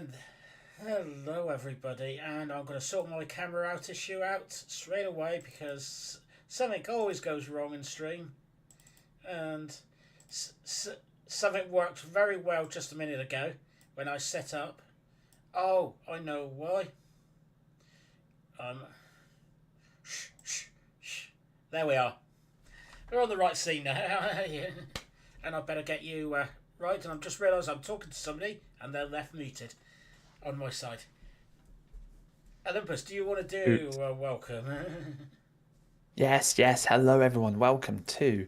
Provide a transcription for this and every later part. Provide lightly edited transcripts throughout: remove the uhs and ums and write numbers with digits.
And hello, everybody. And I'm going to sort my camera out issue out straight away because something always goes wrong in stream. And s- s- something worked very well just a minute ago when I set up. Oh, I know why. Um, shh, shh, shh. There we are. We're on the right scene now. Yeah. And I better get you right. And I've just realised I'm talking to somebody and they're left muted on my side. Olympus, do you want to Hoot. do welcome? Yes, yes. Hello, everyone. Welcome to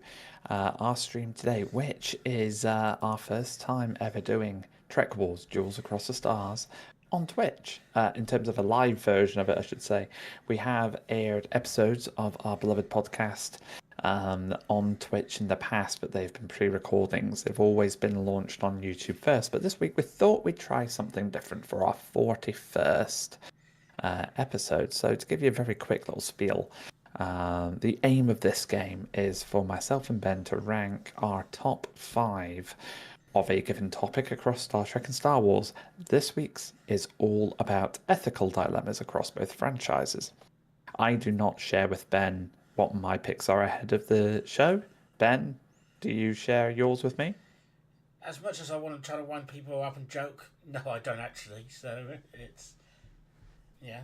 our stream today, which is our first time ever doing Trek Wars Duels Across the Stars on Twitch. In terms of a live version of it, I should say. We have aired episodes of our beloved podcast on Twitch in the past, but they've been pre-recordings. They've always been launched on YouTube first, but this week we thought we'd try something different for our 41st episode. So to give you a very quick little spiel, the aim of this game is for myself and Ben to rank our top 5 of a given topic across Star Trek and Star Wars. This week's is all about ethical dilemmas across both franchises. I do not share with Ben what my picks are ahead of the show. Ben, do you share yours with me? As much as I want to try to wind people up and joke, no, I don't actually. So it's yeah,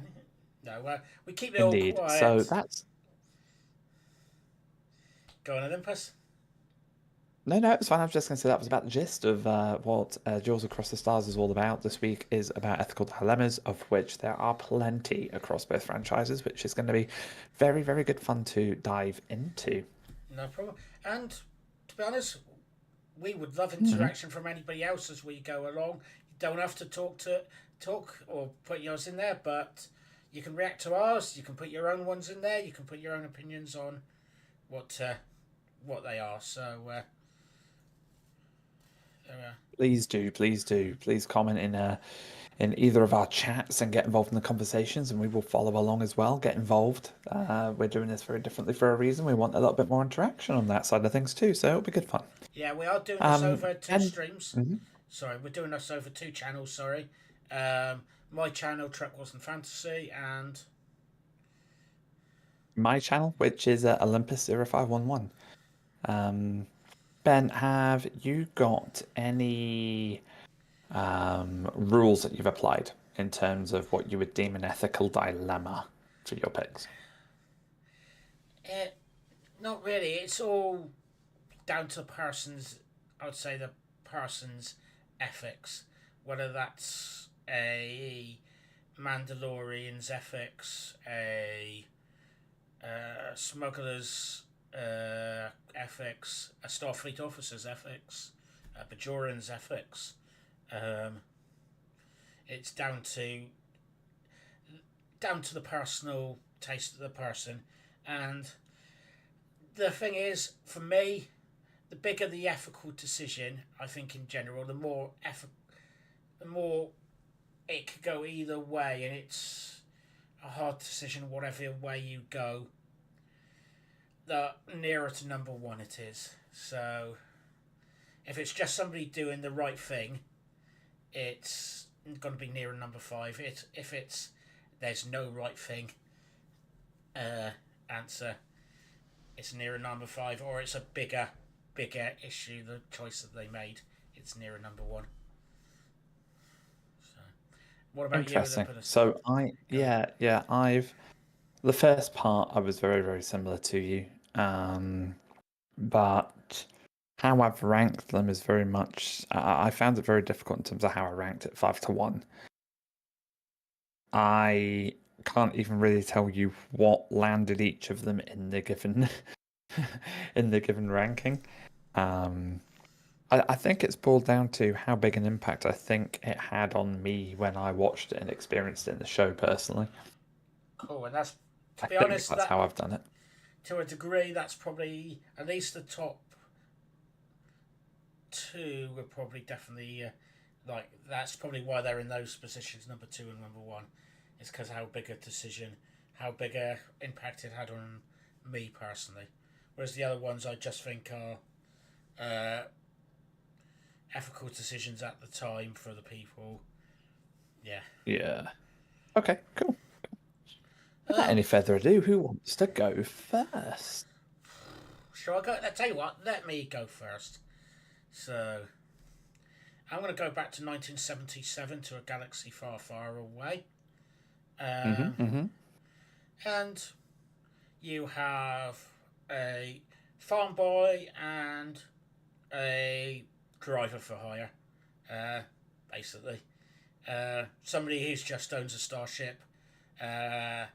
no. We keep it all Indeed. So quiet. that's Go on, Olympus. No, it's fine. I was just going to say that was about the gist of what Duels Across the Stars is all about. This week is about ethical dilemmas, of which there are plenty across both franchises, which is going to be very, very good fun to dive into. No problem. And to be honest, we would love Mhm. interaction from anybody else as we go along. You don't have to talk or put yours in there, but you can react to ours. You can put your own ones in there. You can put your own opinions on what what they are. So Please do, please do, please comment in either of our chats and get involved in the conversations, and we will follow along as well. Get involved. We're doing this very differently for a reason. We want a little bit more interaction on that side of things too, so it'll be good fun. yeah, we are doing this over two And streams. mhm. Sorry, we're doing this over two channels. Sorry, my channel Trek Wasn't Fantasy, and My channel, which is Olympus0511. Um, Ben, have you got any rules that you've applied in terms of what you would deem an ethical dilemma for your picks? it not really. It's all down to the person's. I would say the person's ethics, whether that's a Mandalorian's ethics, a smuggler's ethics, a Starfleet officer's ethics, a Bajoran's ethics. Um, it's down to the personal taste of the person, and the thing is, for me, the bigger the ethical decision, I think in general, the more it could go either way, and it's a hard decision whatever way you go. The nearer to number one it is. So if it's just somebody doing the right thing, it's going to be nearer number five. If it's there's no right thing uh, answer, it's nearer number five, or it's a bigger issue. The choice that they made, it's nearer number one. So, what about you? Interesting. Olympus? So Go ahead. I've the first part I was very, very similar to you. But how I've ranked them is very much. I found it very difficult in terms of how I ranked it 5 to 1. I can't even really tell you what landed each of them in the given in the given ranking. Um, I think it's boiled down to how big an impact I think it had on me when I watched it and experienced it in the show personally. Cool, and that's to I be think honest, that's that how I've done it. to a degree, that's probably at least the top two were probably definitely like that's probably why they're in those positions, number two and number one, is because how big a decision, how big a impact it had on me personally. Whereas the other ones, I just think are uh, ethical decisions at the time for the people. Yeah. Yeah. Okay, cool. Without Um, any further ado, who wants to go first? shall I go? I tell you what. Let me go first. So I'm going to go back to 1977 to a galaxy far, far away. Mm-hmm, Um, mm-hmm. and you have a farm boy and a driver for hire, uh, basically. Somebody who's just owns a starship, uh,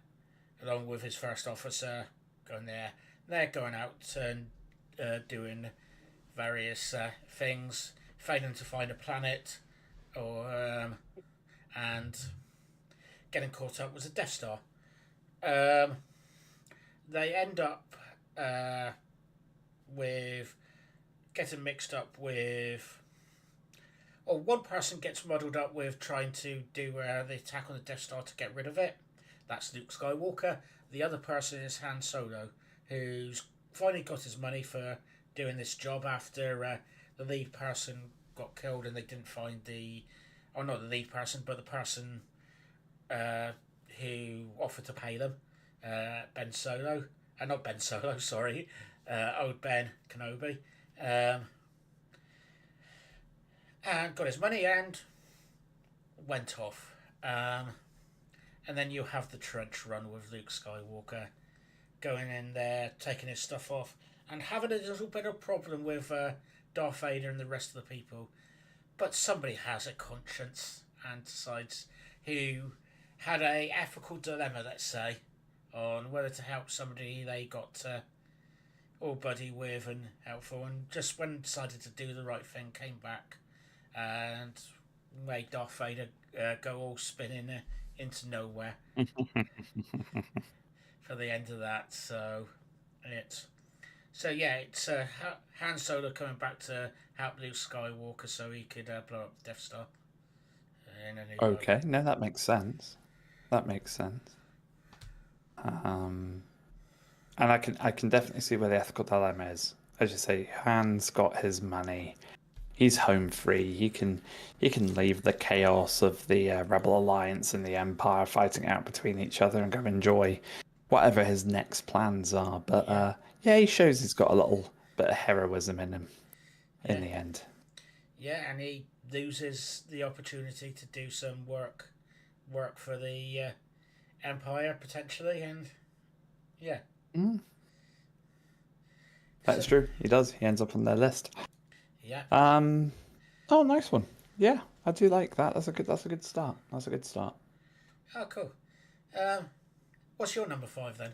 along with his first officer, going there. They're going out and doing various things, failing to find a planet, or and getting caught up with a Death Star. Um, they end up uh, with getting mixed up with, or one person gets muddled up with trying to do the attack on the Death Star to get rid of it. That's Luke Skywalker. The other person is Han Solo, who's finally got his money for doing this job after the lead person got killed and they didn't find or not the lead person, but the person uh, who offered to pay them, Ben Solo. Not Ben Solo, sorry, old Ben Kenobi. Um, and got his money and went off. And then you have the trench run with Luke Skywalker going in there, taking his stuff off, and having a little bit of problem with Darth Vader and the rest of the people. But somebody has a conscience and decides who had a ethical dilemma, let's say, on whether to help somebody they got all buddy with and helpful, and just when decided to do the right thing, came back and made Darth Vader go all spinning into nowhere for the end of that. It's it's Han Solo coming back to help Luke Skywalker so he could blow up the Death Star in A New Hope. Okay, no, that makes sense. That makes sense. Um, and I can definitely see where the ethical dilemma is. As you say, Han's got his money. He's home free. He can leave the chaos of the Rebel Alliance and the Empire fighting out between each other and go enjoy whatever his next plans are. But Yeah, yeah, he shows he's got a little bit of heroism in him in yeah, the end. yeah, and he loses the opportunity to do some work for the Empire potentially, and yeah, Mm, so that's true. He does. He ends up on their list. yeah, Um, oh, nice one. Yeah, I do like that. That's a good start. That's a good start. oh cool. Um, what's your number 5 then?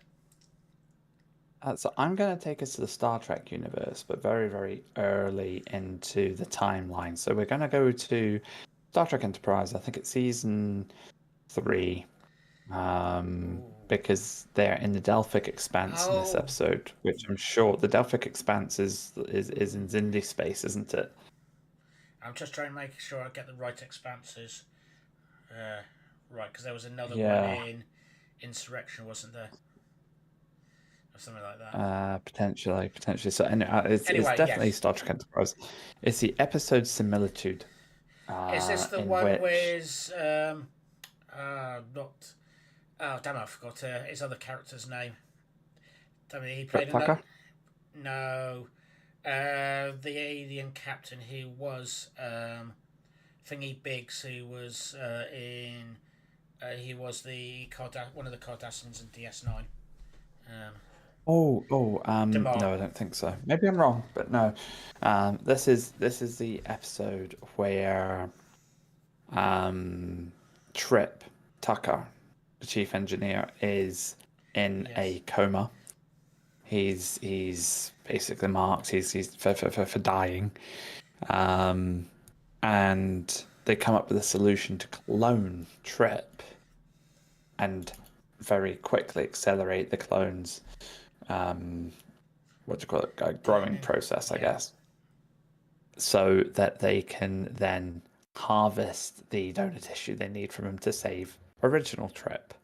So I'm going to take us to the Star Trek universe, but very, very early into the timeline. So we're going to go to Star Trek Enterprise. I think it's season 3, Ooh. because they're in the Delphic Expanse in this Oh, episode, which I'm sure the Delphic Expanse is in Xindi space, isn't it? I'm just trying to make sure I get the right expanses. Uh, right, because there was another one Yeah. in Insurrection, wasn't there, or something like that. Potentially. So, and it's Anyway, definitely yes. Star Trek Enterprise. It's the episode Similitude, Is this the in one which with not? Oh damn! I forgot his other character's name. Tell me, he played Brett in that. Tucker. No, the alien captain who was Thingy Biggs, who was in. He was one of the Cardassians in DS9. Um, No, Demar. I don't think so. Maybe I'm wrong, but no. This is the episode where um, Trip Tucker, the chief engineer, is in Yes. a coma. He's basically marked. He's for dying. Um, and they come up with a solution to clone Trip and very quickly accelerate the clones. What do you call it? A growing DNA. process, I Yeah. guess, so that they can then harvest the donor tissue they need from him to save original Trip.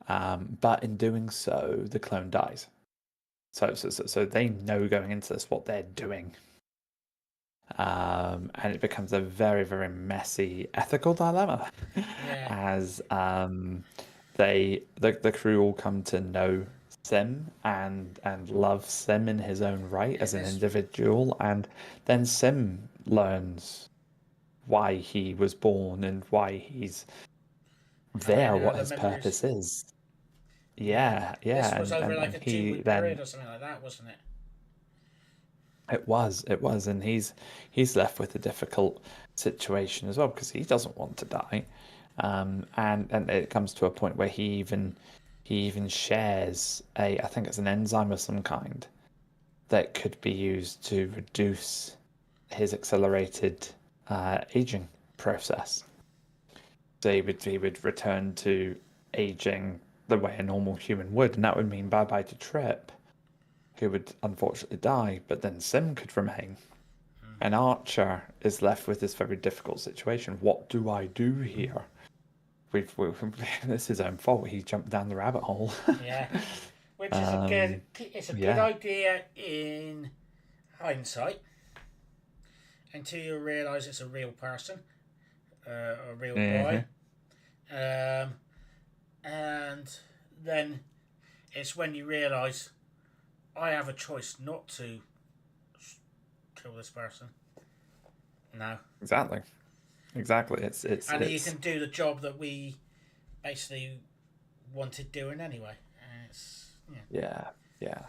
But in doing so, the clone dies. So they know going into this what they're doing. and it becomes a very, very messy ethical dilemma Yeah, as the crew all come to know Sim and love Sim in his own right in as an this, individual, and then Sim learns why he was born and why he's there, carrying out what the his memories. purpose is. Yeah, Yeah, this yeah, was over like and a he 2 week then period or something like that, wasn't it? it was, and he's left with a difficult situation as well because he doesn't want to die, and it comes to a point where he even shares I think it's an enzyme of some kind that could be used to reduce his accelerated aging process. So he would return to aging the way a normal human would, and that would mean bye bye to Trip, who would unfortunately die, but then Sim could remain. And Archer is left with this very difficult situation. What do I do here? We've It's his own fault. He jumped down the rabbit hole. Yeah, which is a good. um, It's a good yeah, idea in hindsight until you realise it's a real person, a real hmm boy, um, and then it's when you realise I have a choice not to kill this person. No, exactly, exactly. It's and you it's can do the job that we basically wanted doing anyway. It's yeah, yeah, yeah.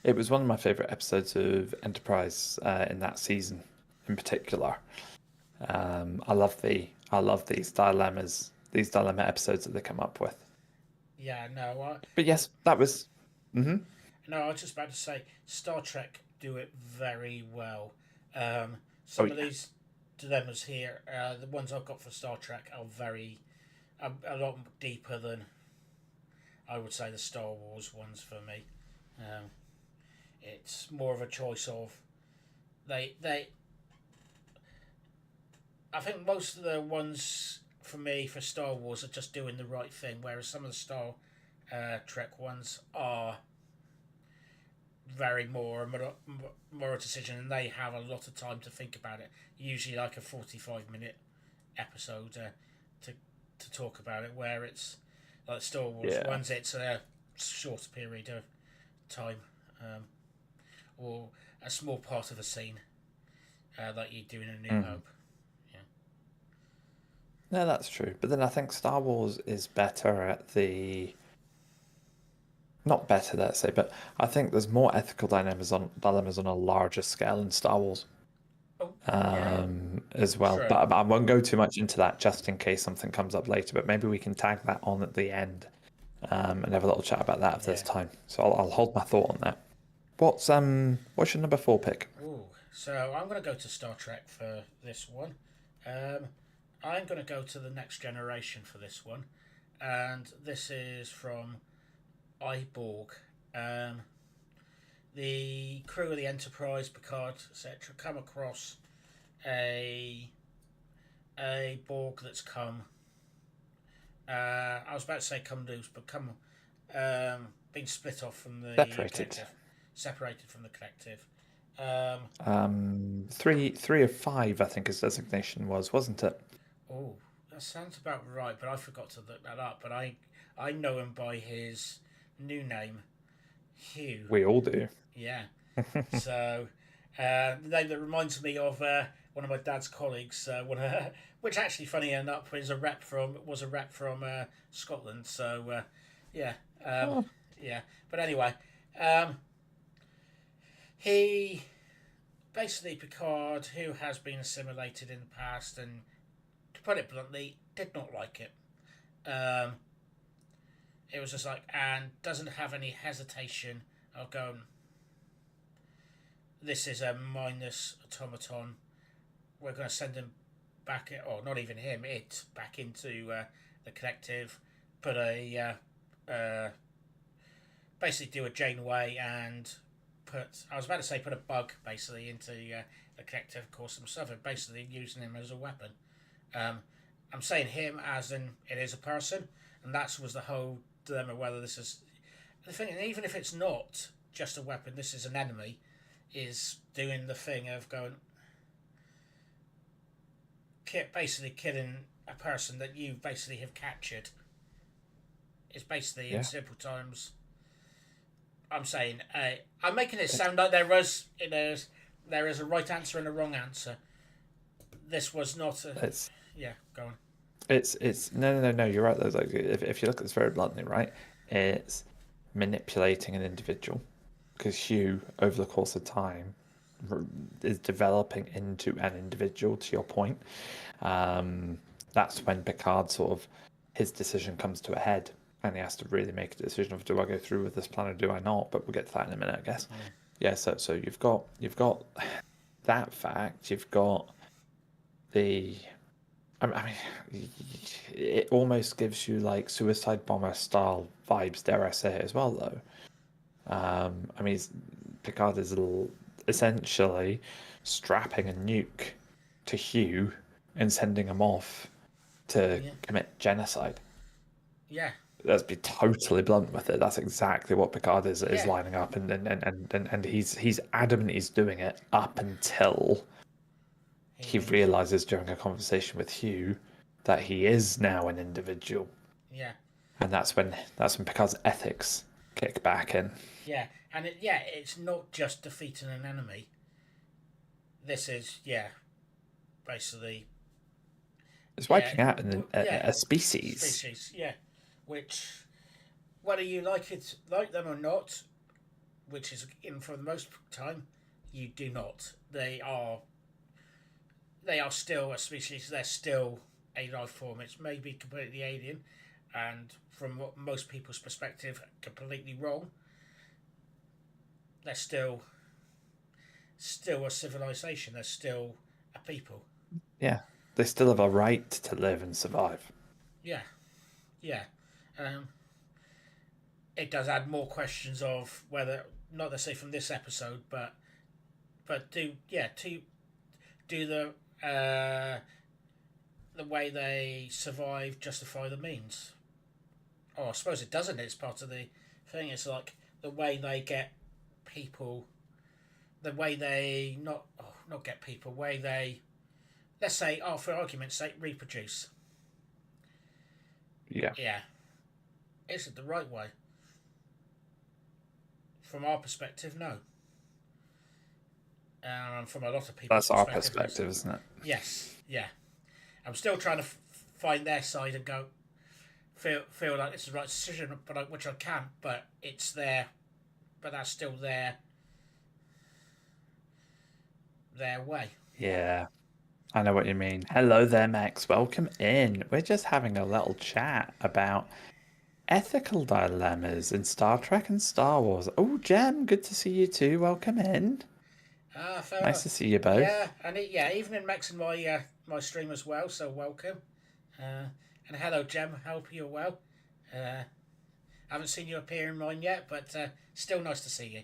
It was one of my favorite episodes of Enterprise in that season, in particular. I love these dilemma episodes that they come up with. yeah. No, But yes, that was. Hmm. no. I was just about to say Star Trek do it very well. Oh Some of yeah, these dilemmas here, the ones I've got for Star Trek are a lot deeper than I would say the Star Wars ones for me. Um, it's more of a choice of they. I think most of the ones for me for Star Wars are just doing the right thing, whereas some of the Star Trek ones are very more a decision, and they have a lot of time to think about it. Usually, like a 45-minute episode to talk about it, where it's like Star Wars yeah. ones, it's a shorter period of time, um, or a small part of a scene, like you do in A New Mm. Hope. Yeah, No, that's true. But then I think Star Wars is better at the not better, let's say, but I think there's more ethical dilemmas on a larger scale in Star Wars oh yeah, as well. true. But I won't go too much into that just in case something comes up later. But maybe we can tag that on at the end and have a little chat about that if there's Yeah. time. So I'll hold my thought on that. What's your number four pick? Ooh, so I'm going to go to Star Trek for this one. Um, I'm going to go to the Next Generation for this one, and this is from Iborg. Um, the crew of the Enterprise, Picard, etc., come across a Borg that's come. I was about to say come loose, but come been split off from the Separated. collective, separated from the collective. Um, Three of five, I think his designation was, wasn't it? Oh, that sounds about right, but I forgot to look that up. But I know him by his new name, Hugh. We all do. Yeah. So, the name that reminds me of one of my dad's colleagues, which actually, funny enough, was a rep from Scotland. So, yeah, um, Oh, yeah. But anyway, um, he basically Picard, who has been assimilated in the past, and to put it bluntly, did not like it. Um, it was just like, and doesn't have any hesitation of going, this is a mindless automaton. We're going to send him back, or not even him, it back into the collective. Put basically do a Janeway and I was about to say put a bug basically into the collective, of course, himself, and basically using him as a weapon. Um, I'm saying him as in it is a person, and that was the whole dilemma whether this is the thing. And even if it's not just a weapon, this is an enemy. Is doing the thing of going. basically killing a person that you basically have captured. It's basically in Yeah. simple terms. I'm saying I'm making it sound like there is a right answer and a wrong answer. This was not a It's yeah. Go on. it's no. You're right. Though. Like, if you look at this very bluntly, right, it's manipulating an individual because Hugh, over the course of time, is developing into an individual. To your point, that's when Picard sort of his decision comes to a head, and he has to really make a decision of do I go through with this plan or do I not? But we'll get to that in a minute, I guess. Yeah. So you've got that fact. You've got the I mean, it almost gives you like Suicide Bomber style vibes, dare I say it as well, though. I mean, Picard is essentially strapping a nuke to Hugh and sending him off to Yeah. commit genocide. Yeah. Let's be totally blunt with it. That's exactly what Picard is Yeah. lining up, and he's adamant he's doing it up until he realizes during a conversation with Hugh that he is now an individual, Yeah. and that's when Picard's ethics kick back in. Yeah. And it's not just defeating an enemy. This is basically It's yeah wiping out yeah a species. species which whether you like them or not, which is in for the most time, you do not. They are still a species. They're still a life form. It's maybe completely alien, and from what most people's perspective, completely wrong. They're still a civilization. They're still a people. Yeah, they still have a right to live and survive. Yeah, yeah. Um, it does add more questions of whether, not necessarily from this episode, but do the way they survive justify the means? Oh, I suppose it doesn't. It's part of the thing. It's like the way they get people, the way they not get people, way they, let's say, for argument's sake, reproduce. Yeah, Yeah, is it the right way? From our perspective, no. From a lot of people's that's our perspective, perspective, isn't it? yes, yeah. I'm still trying to find their side and go feel like this is the right decision, which I can't. But it's there, but that's still their way. Yeah, I know what you mean. Hello there, Max. Welcome in. We're just having a little chat about ethical dilemmas in Star Trek and Star Wars. Oh, Jem, good to see you too. Welcome in. Fair Nice enough. to see you both. Yeah, and even in Max and my stream as well. So welcome. And hello, Jem. Hope you're well. Haven't seen you appear in mine yet, but still nice to see you.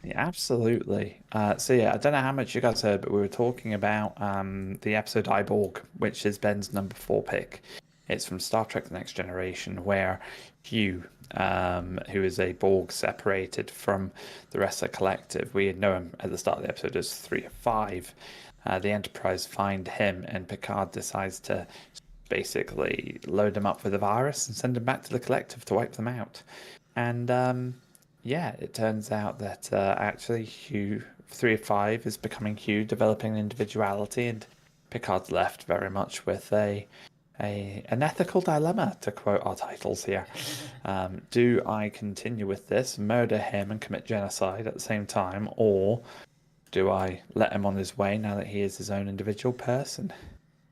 Yeah, absolutely. So yeah, I don't know how much you guys heard, but we were talking about the episode I, Borg, which is Ben's number 4 pick. It's from Star Trek: The Next Generation, where Hugh, who is a Borg separated from the rest of the collective, we know him at the start of the episode as 3 of 5. The Enterprise find him, and Picard decides to basically load him up with a virus and send him back to the collective to wipe them out. And yeah, it turns out that actually Hugh 3 of 5 is becoming Hugh, developing an individuality, and Picard's left very much with an ethical dilemma, to quote our titles here. Do I continue with this, murder him and commit genocide at the same time, or do I let him on his way now that he is his own individual person?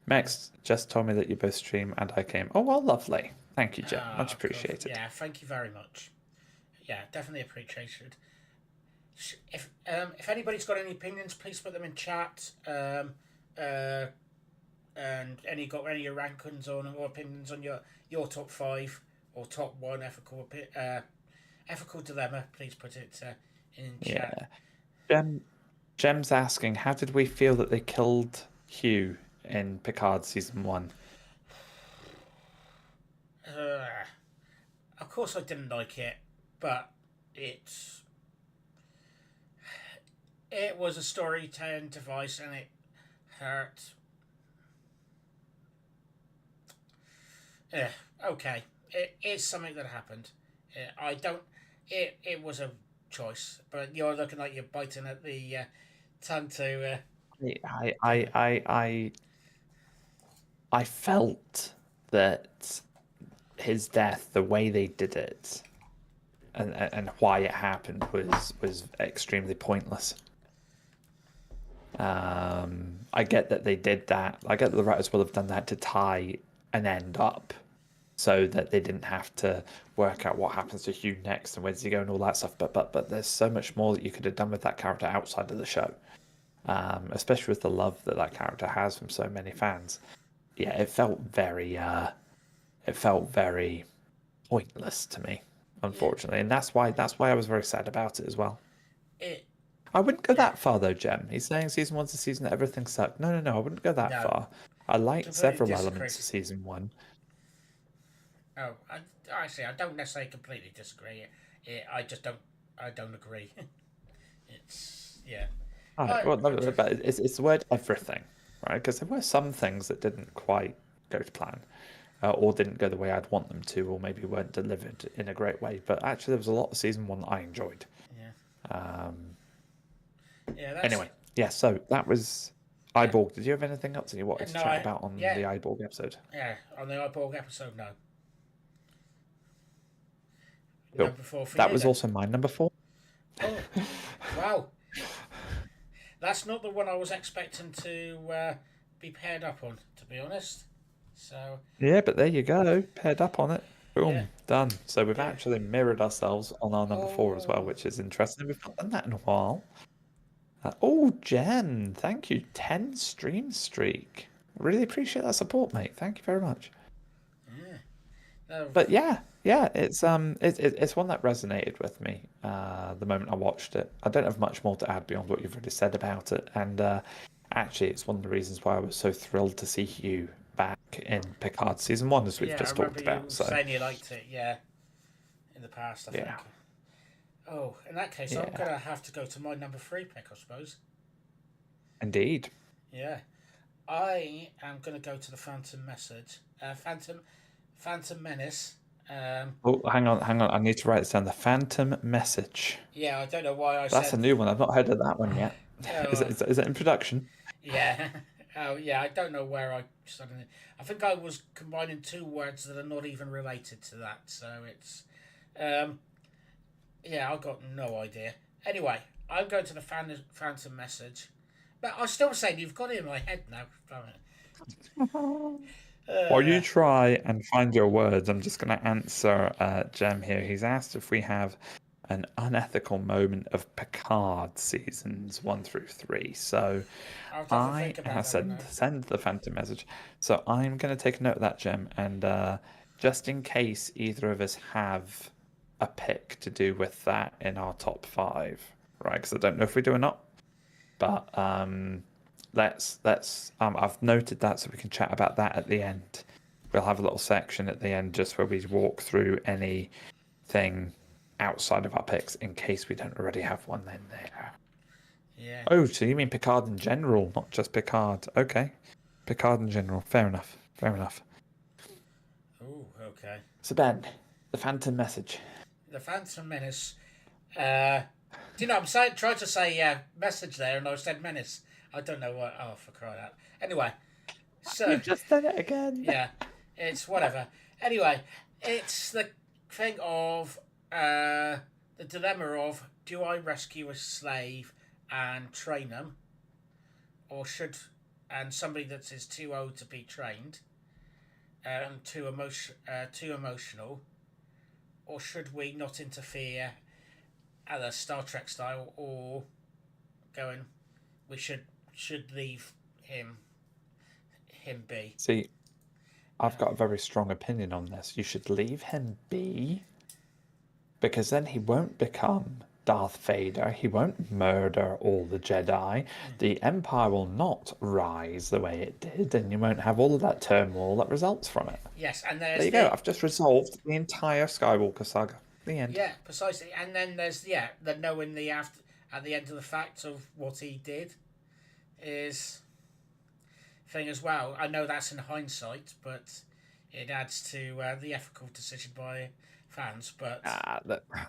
Max just told me that you both stream and I came. Oh, well, lovely. Thank you, Jem. Much appreciated. Yeah, thank you very much. Yeah, definitely appreciated. If anybody's got any opinions, please put them in chat. And any of your rankings or opinions on your top 5 or top 1 ethical dilemma, please put it in chat. Yeah. Jem's asking, how did we feel that they killed Hugh in Picard season 1? Of course, I didn't like it, but it was a storytelling device, and it hurt Yeah, okay. It's something that happened. I don't. It was a choice, but you're looking like you're biting at the tongue to I go. I I I I felt that his death, the way they did it, and why it happened was extremely pointless. I get that they did that. I get that the writers will have done that to tie an end up, so that they didn't have to work out what happens to Hugh next and where does he go and all that stuff. But there's so much more that you could have done with that character outside of the show, especially with the love that that character has from so many fans. Yeah, it felt very pointless to me, Yeah, unfortunately, and that's why I was very sad about it as well. it. I wouldn't go Yeah, that far though, Jem. He's saying season one's a season that everything sucked. No, no, no, I wouldn't go that no, far. I liked completely several disagree. elements of season one. Oh, actually, I don't necessarily completely disagree. I just don't. I don't agree. It's yeah. All right, I well, no, I just but it's the word everything, right? Because there were some things that didn't quite go to plan, or didn't go the way I'd want them to, or maybe weren't delivered in a great way. But actually, there was a lot of season one that I enjoyed. yeah Um, yeah. That's anyway, yeah. So that was yeah. Eyeborg. Did you have anything else that you wanted to No, chat about on yeah the Eyeborg episode? yeah on the Eyeborg episode. No, Cool. number four for That you was then. also my number four. Oh, wow. That's not the one I was expecting to be paired up on, to be honest. So Yeah, but there you go. Paired up on it. yeah, Boom. Done. So we've yeah. actually mirrored ourselves on our number four as well, Oh, which is interesting. We've not done that in a while. Oh, Jen, thank you. 10 stream streak. Really appreciate that support, mate. Thank you very much. yeah. No, But yeah, yeah, it's one that resonated with me the moment I watched it. I don't have much more to add beyond what you've already said about it, and actually, it's one of the reasons why I was so thrilled to see Hugh back in Picard season one, as we've yeah. I just remember talked you about. So saying you liked it. Yeah, in the past, I yeah, think. Oh, in that case, I'm yeah, gonna have to go to my number three pick, I suppose. indeed. Yeah, I am gonna go to the Phantom Message. Phantom Menace. Oh, hang on, hang on. I need to write this down. The Phantom Message. Yeah, I don't know why I That's a said. new one. I've not heard of that one yet. Is Uh, is it in production? yeah. Oh, yeah. I don't know where I suddenly. I think I was combining two words that are not even related to that. So it's. Um, yeah, I've got no idea. Anyway, I'm going to the Phantom Message. But I'm still saying you've got it in my head now. While you Uh, try and find your words, I'm just going to answer Jem here. He's asked if we have an unethical moment of Picard seasons 1 through 3. So I'll have to I think about that one now. send the Phantom message. So I'm going to take a note of that, Jem, and just in case either of us have a pick to do with that in our top five, right? Because I don't know if we do or not, but let's I've noted that so we can chat about that at the end. We'll have a little section at the end just where we walk through anything outside of our picks in case we don't already have one then there. Yeah. Oh, so you mean Picard in general, not just Picard. Okay. Picard in general. Fair enough. Fair enough. Oh, okay. So Ben, the Phantom message. The Phantom Menace. Do you know, trying to say message there and I said menace. I don't know what. Oh, for crying out. Anyway, so You've just done it again. yeah, it's whatever. Anyway, it's the thing of the dilemma of do I rescue a slave and train them, or should and somebody that is too old to be trained, too emotional, or should we not interfere at a Star Trek style, or going we should leave him be. See, I've got a very strong opinion on this. You should leave him be because then he won't become Darth Vader. He won't murder all the Jedi. The Empire will not rise the way it did, and you won't have all of that turmoil that results from it. Yes, and There there's you go. I've just resolved the entire Skywalker saga. The end. yeah, precisely, and then there's the knowing the after at the end of the fact of what he did is thing as well. I know that's in hindsight, but it adds to the ethical decision by fans. But Ah,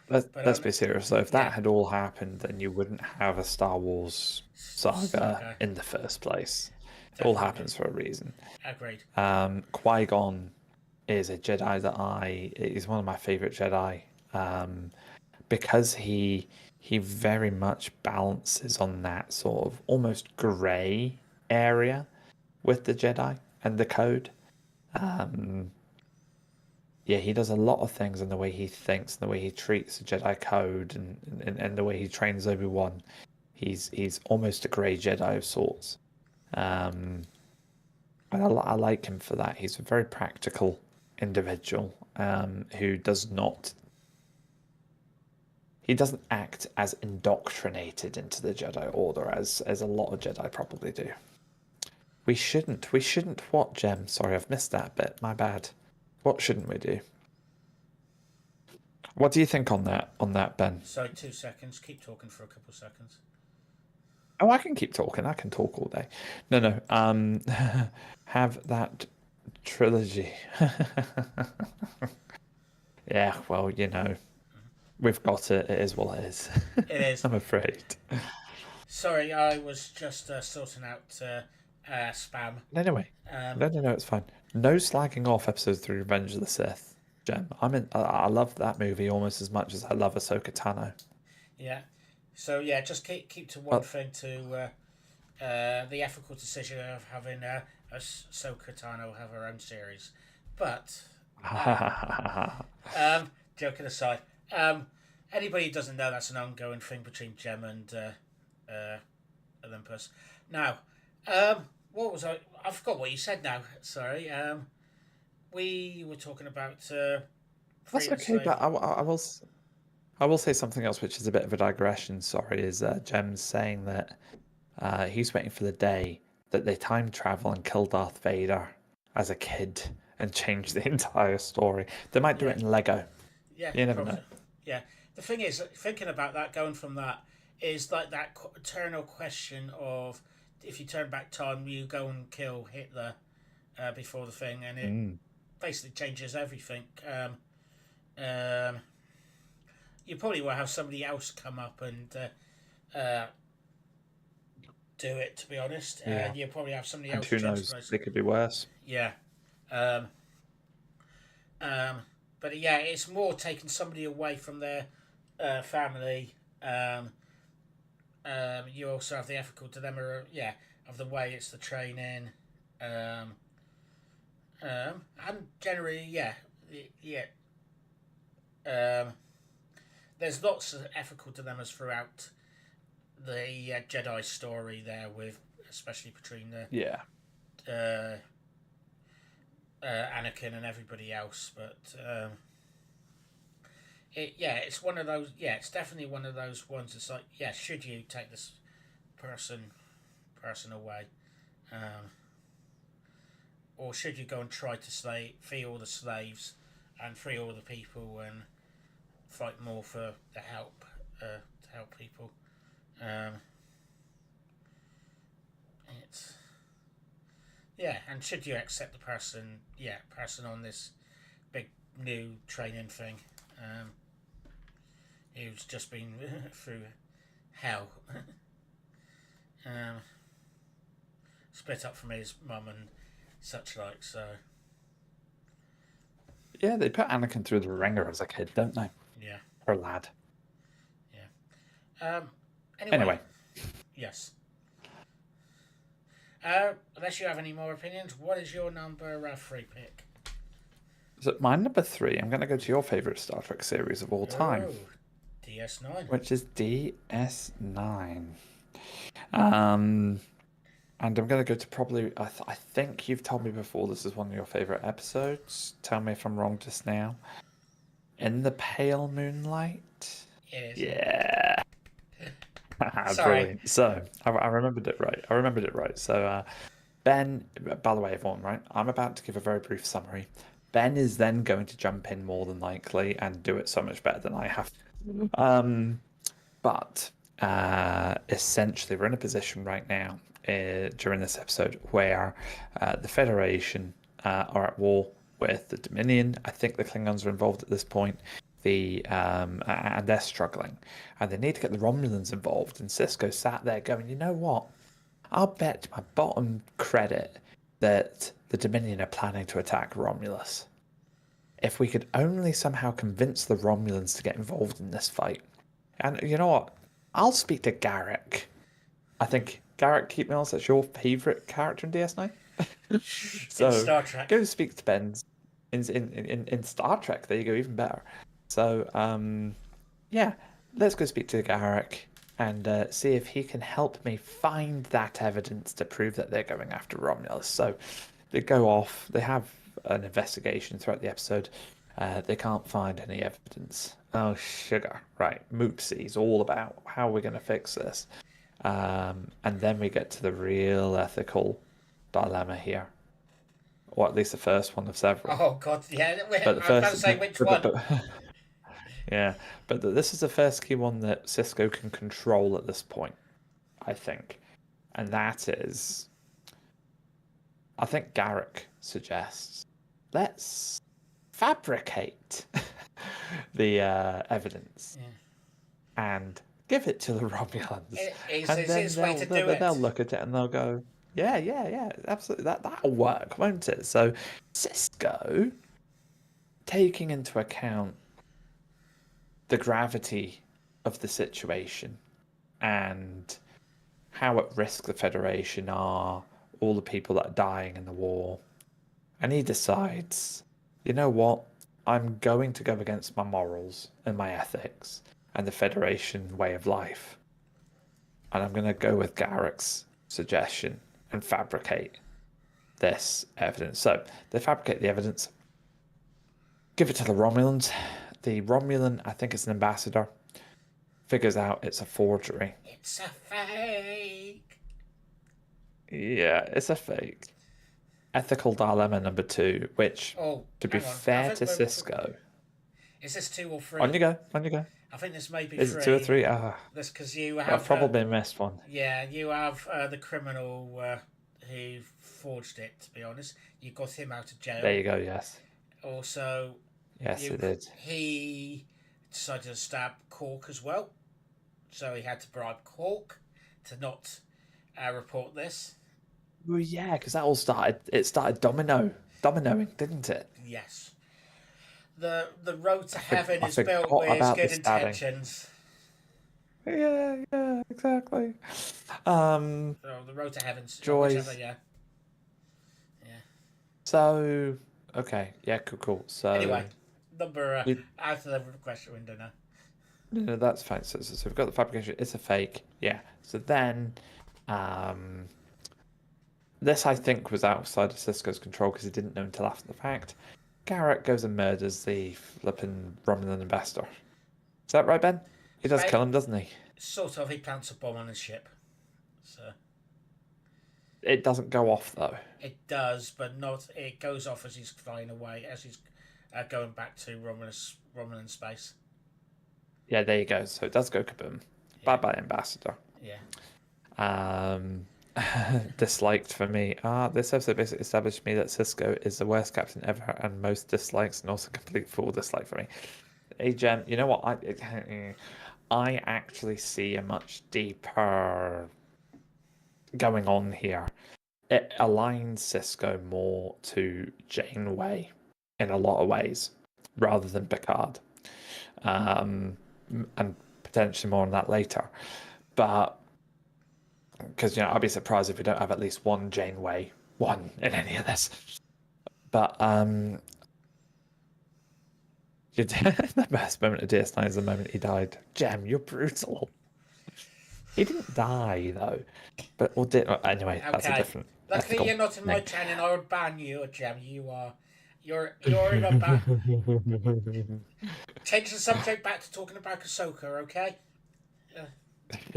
let's on be serious though. If yeah, that had all happened, then you wouldn't have a Star Wars saga saga in the first place. It all definitely happens for a reason. agreed. Qui-Gon is a Jedi that is one of my favorite Jedi, because he very much balances on that sort of almost grey area with the Jedi and the code. Um, yeah, he does a lot of things in the way he thinks and the way he treats the Jedi code and the way he trains Obi-Wan. He's almost a grey Jedi of sorts. Um, and I like him for that. He's a very practical individual, who does not he doesn't act as indoctrinated into the Jedi Order as a lot of Jedi probably do. We shouldn't what, Gem? Sorry, I've missed that bit. My bad. What shouldn't we do? What do you think on that, Ben? So 2 seconds. Keep talking for a couple of seconds. Oh, I can keep talking. I can talk all day. No, no. Have that trilogy. Yeah, well, we've got it. It is what it is. It is. I'm afraid. Sorry, I was just sorting out spam. Anyway, Um, no, it's fine. No slagging off episode 3, Revenge of the Sith, Gem. I love that movie almost as much as I love Ahsoka Tano. yeah. So yeah, just keep to one But thing to the ethical decision of having Ahsoka Tano have her own series. But joking aside, anybody who doesn't know, that's an ongoing thing between Gem and Olympus. Now, what was I forgot what you said now. Sorry. We were talking about that's freedom okay. slave. But I will say something else, which is a bit of a digression. Sorry, is Gem's saying that he's waiting for the day that they time travel and kill Darth Vader as a kid and change the entire story. They might do Yeah, it in Lego. yeah, You never know. probably. Yeah. The thing is, thinking about that, going from that, is like that eternal question of if you turn back time, you go and kill Hitler before the thing, and it Mm. basically changes everything. Um, you probably will have somebody else come up and uh, do it. To be honest, Yeah. you probably have somebody And else who jumps knows? place. They could be worse. Yeah. Um, um, but yeah, it's more taking somebody away from their family. You also have the ethical dilemma, yeah, of the way it's the training, um, and generally, yeah, yeah. Um, there's lots of ethical dilemmas throughout the Jedi story there, with especially between the Yeah. uh, Anakin and everybody else. But it's one of those. Yeah, it's definitely one of those ones. It's like, yeah, should you take this person away, um, or should you go and try to free all the slaves and free all the people and fight more for the help to help people? Um, it's yeah, and should you accept the person on this big new training thing, who's just been through hell, um, split up from his mum and such like. So Yeah, they put Anakin through the ringer as a kid, don't they? yeah, Or lad. yeah. Anyway, Anyway, yes. Unless you have any more opinions, what is your number 3 pick? so my number 3, I'm going to go to your favourite Star Trek series of all time, Oh, DS9. which is DS9. And I'm going to go to probably, I think you've told me before this is one of your favourite episodes. Tell me if I'm wrong just now. In the Pale Moonlight? It is. Yeah. Sorry. Brilliant. So, I remembered it right. I remembered it right. So, Ben, by the way, everyone, right? I'm about to give a very brief summary. Ben is then going to jump in more than likely and do it so much better than I have. But essentially, we're in a position right now during this episode where the Federation are at war with the Dominion. I think the Klingons are involved at this point. And they're struggling, and they need to get the Romulans involved. And Cisco sat there going, you know what? I'll bet my bottom credit that the Dominion are planning to attack Romulus. If we could only somehow convince the Romulans to get involved in this fight. And you know what? I'll speak to Garrick. I think Garrick Keepmills, that's your favourite character in DS9. In So Star Trek. go speak to Ben in Star Trek. There you go, even better. So yeah, let's go speak to Garrick and see if he can help me find that evidence to prove that they're going after Romulus. So they go off. They have an investigation throughout the episode. They can't find any evidence. Oh, sugar. Right. Moopsie's all about how we're going to fix this. And then we get to the real ethical dilemma here. Or at least the first one of several. Oh, God, yeah. But I the was about to first, say which one. yeah, but this is the first key one that Cisco can control at this point, I think. And that is, I think Garrick suggests, let's fabricate the evidence and give it to the Romulans. It's And then his way to do it. they'll look at it and they'll go, yeah, absolutely, that'll work, won't it? So Cisco, taking into account the gravity of the situation and how at risk the Federation are, all the people that are dying in the war, and he decides, you know what, I'm going to go against my morals and my ethics and the Federation way of life, and I'm going to go with Garrick's suggestion and fabricate this evidence. So they fabricate the evidence, give it to the Romulans. The Romulan, I think it's an ambassador, figures out it's a forgery. It's a fake. Yeah, it's a fake. Ethical dilemma number 2, which, to be fair to Cisco... Is this 2 or 3? On you go. I think this may be 3. Is it 2 or 3? That's because you have... I've probably missed one. Yeah, you have the criminal who forged it, to be honest. You got him out of jail. There you go, yes. Also... Yes, it did. He decided to stab Cork as well. So he had to bribe Cork to not report this. Well, yeah, because that all started dominoing, didn't it? Yes. The road to heaven is built with good intentions. Yeah, exactly. So the road to heaven's Joyce. whichever, yeah. So, okay, yeah, cool. So anyway, number out of the question window now. No, that's fine. So we've got the fabrication. It's a fake. Yeah. So then, this I think was outside of Cisco's control because he didn't know until after the fact. Garrett goes and murders the flipping Romulan ambassador. Is that right, Ben? He does kill him, doesn't he? Sort of. He plants a bomb on his ship. So it doesn't go off though. It does, but not. It goes off as he's flying away, as he's going back to Romulan space. Yeah, there you go. So it does go kaboom. Yeah. Bye, ambassador. Yeah. Disliked for me. This episode basically established me that Cisco is the worst captain ever and most dislikes, and also complete full dislike for me. Hey, Jem, you know what? I actually see a much deeper going on here. It aligns Cisco more to Janeway in a lot of ways, rather than Picard. And potentially more on that later. But because I'd be surprised if we don't have at least one Janeway in any of this. But the best moment of DS9 is the moment he died. Jem, you're brutal. He didn't die though, but anyway. Okay. That's a different. Luckily, you're not in my channel. I would ban you, Jem. You're in a ban. Change the subject back to talking about Ahsoka, okay?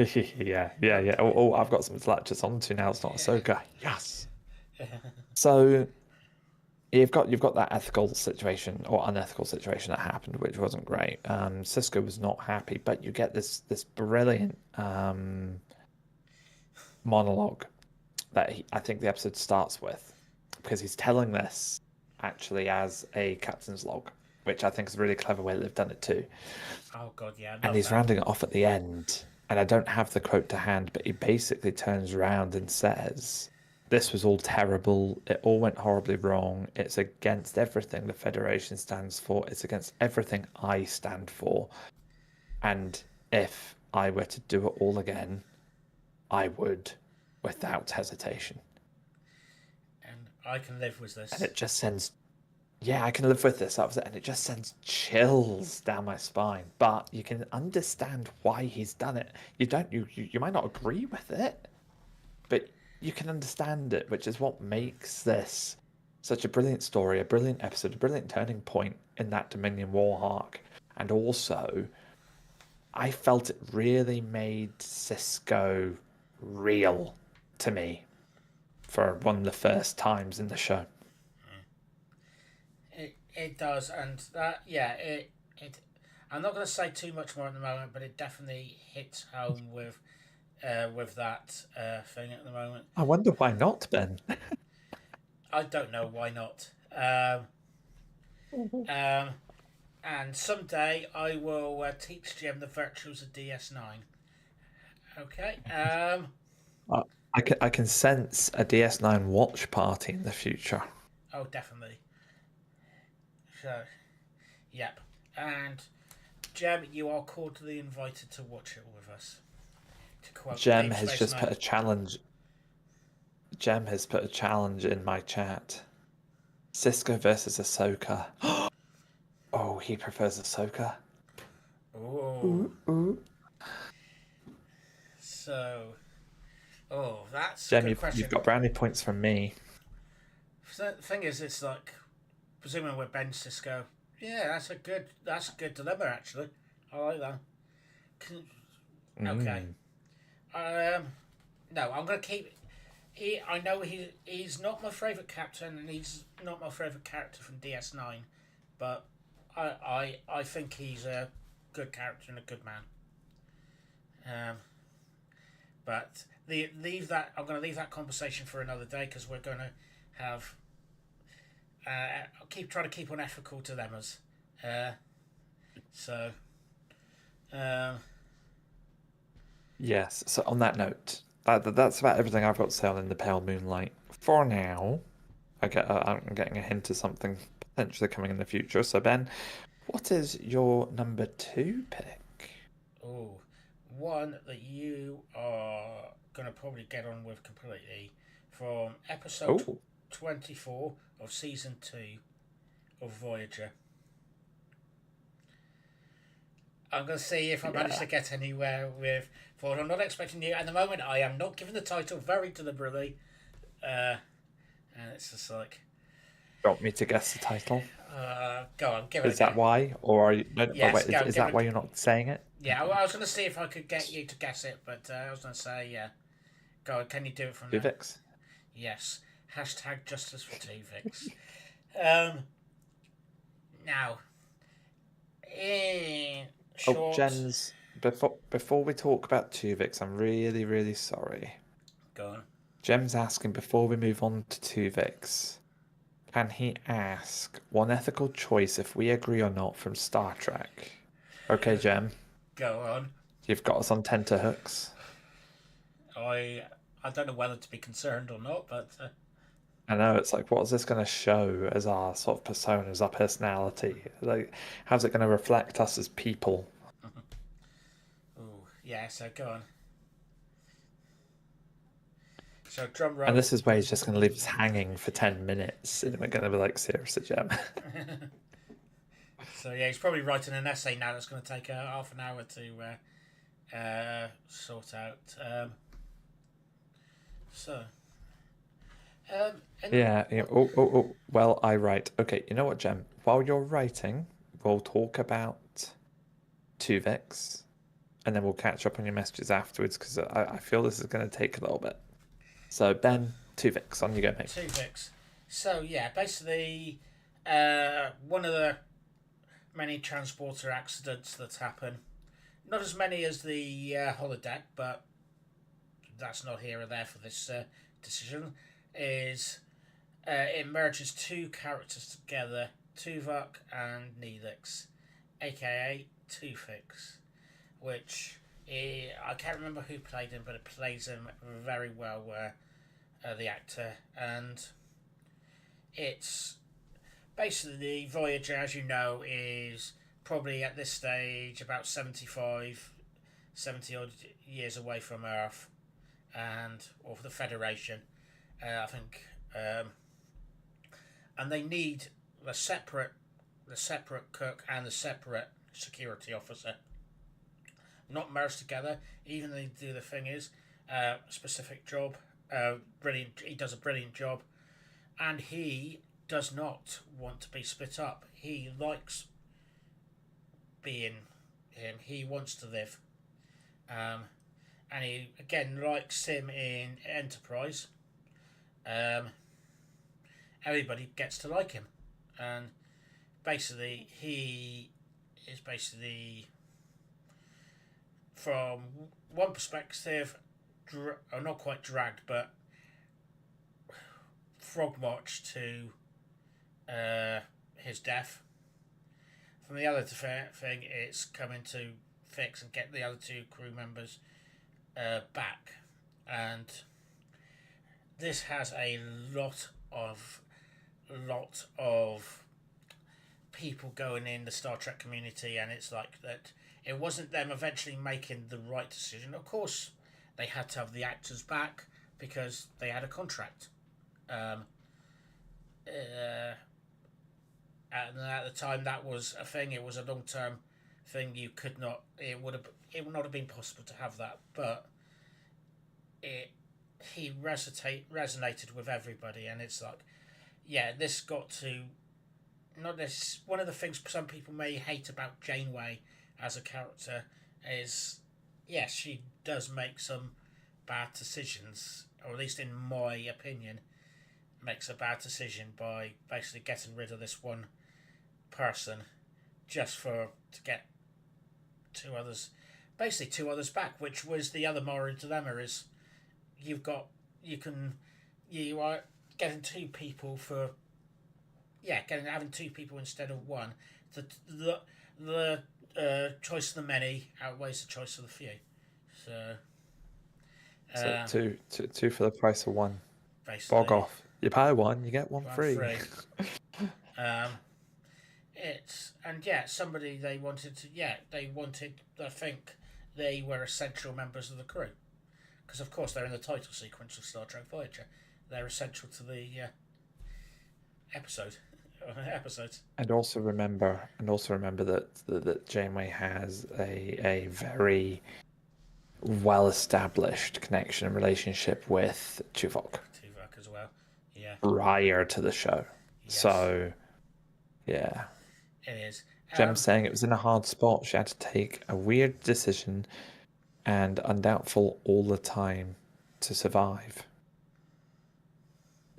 Yeah. Oh, I've got something to latch us onto now. It's not Ahsoka. Yes. So you've got that ethical situation or unethical situation that happened, which wasn't great. Cisco was not happy, but you get this brilliant monologue that I think the episode starts with, because he's telling this actually as a captain's log, which I think is a really clever way they've done it too. Oh god, yeah, I And love he's that. rounding it off at the end, and I don't have the quote to hand, but he basically turns around and says, "This was all terrible. It all went horribly wrong. It's against everything the Federation stands for. It's against everything I stand for. And if I were to do it all again, I would, without hesitation." And I can live with And this. it just sends, yeah, I can live with this. That was it. And it just sends chills down my spine. But you can understand why he's done it. You might not agree with it, but you can understand it, which is what makes this such a brilliant story, a brilliant episode, a brilliant turning point in that Dominion War arc. And also, I felt it really made Cisco real to me for one of the first times in the show. It does, and that yeah, it. I'm not going to say too much more at the moment, but it definitely hits home with that thing at the moment. I wonder why not, Ben. I don't know why not. Um, and someday I will teach Jim the virtues of DS9. Okay. I can sense a DS9 watch party in the future. Oh, definitely. So, yep. And Jem, you are cordially invited to watch it with us. To quote Jem Deep has Space just Nine. put a challenge. Jem has put a challenge in my chat. Cisco versus Ahsoka. Oh, he prefers Ahsoka. Oh, Ooh, ooh. so, that's a Jem, good you've question. got brownie points from me. The thing is, it's like, presuming we're Ben Cisco. Yeah, that's a good dilemma actually. I like that. Okay. Mm. Um, no, I'm gonna keep. I know he's not my favourite captain, and he's not my favourite character from DS9, but I think he's a good character and a good man. Um, but leave that. I'm going to leave that conversation for another day because we're going to have. I'll keep trying to keep unethical dilemmas. Uh, so. Um, Yes. So on that note, that's about everything I've got to say on In the Pale Moonlight for now. I'm getting a hint of something potentially coming in the future. So Ben, what is your number 2 pick? oh, one that you are going to probably get on with completely from episode Oh, 24 of season 2 of Voyager. I'm going to see if I manage yeah. to get anywhere with Ford. I'm not expecting you. At the moment, I am not giving the title very deliberately. And it's just like, Do you want me to guess the title? go on, give it a Is go. that why? Or are you... No, no, Yes, wait, go, is give that it. why you're not saying it? Yeah, I was going to see if I could get you to guess it, but I was going to say, yeah. Go on, can you do it from there? Tuvix? Yes. Hashtag justice for Tuvix. Um, now, in Oh, short, Jens, before we talk about Tuvix, I'm really, really sorry. go on. Jem's asking, before we move on to Tuvix, can he ask one ethical choice if we agree or not from Star Trek? Okay, Jem, Go on. you've got us on tenterhooks. I I don't know whether to be concerned or not, but I know, it's like, what is this going to show as our sort of personas, our personality? Like, how's it going to reflect us as people? oh yeah. So go on. So drum And roll. this is where he's just going to leave us hanging for 10 minutes, and we're going to be like, seriously, Jem. So yeah, he's probably writing an essay now that's going to take half an hour to sort out. So and Yeah, yeah. Oh. Well, I write. Okay, you know what, Jem? While you're writing, we'll talk about Tuvix, and then we'll catch up on your messages afterwards because I feel this is going to take a little bit. So, Ben, Tuvix, on you go, mate. Tuvix. So yeah, basically, one of the many transporter accidents that happen. Not as many as the holodeck, but that's not here or there for this decision. Is it merges two characters together, Tuvok and Neelix, aka Two-Fix, which I can't remember who played him, but it plays him very well, the actor, and it's basically Voyager, as you know, is probably at this stage about 75, 70 odd years away from Earth, and or the Federation, I think, and they need the separate cook and the separate security officer, not merged together. Even though they do the thing is specific job. Brilliant. He does a brilliant job, and he does not want to be split up. He likes being him. He wants to live, and he again likes him in Enterprise. Um, Everybody gets to like him, and basically he is basically from one perspective, not quite dragged, but frog marched to his death. From the other thing, it's coming to fix and get the other two crew members back, and this has a lot of people going in the Star Trek community, and it's like that. It wasn't them eventually making the right decision. Of course, they had to have the actors back because they had a contract. Um, uh, and at the time, that was a thing. It was a long-term thing. You could not. It would not have been possible to have that. But he resonated with everybody, and it's like, yeah, this got to. Not this. One of the things some people may hate about Janeway as a character is, yes, she does make some bad decisions, or at least in my opinion, makes a bad decision by basically getting rid of this one person just to get two others back, which was the other moral dilemma is you are getting two people for having two people instead of one. The choice of the many outweighs the choice of the few. So, two for the price of one. basically, Bog off. You buy one, you get one free. um, it's and somebody they wanted. I think they were essential members of the crew because of course they're in the title sequence of Star Trek Voyager. They're essential to the episodes. And also remember that Janeway has a very well established connection and relationship with Tuvok. Tuvok as well. Yeah. Prior to the show. Yes. So yeah. It is. Jem's saying it was in a hard spot. She had to take a weird decision and undoubtful all the time to survive.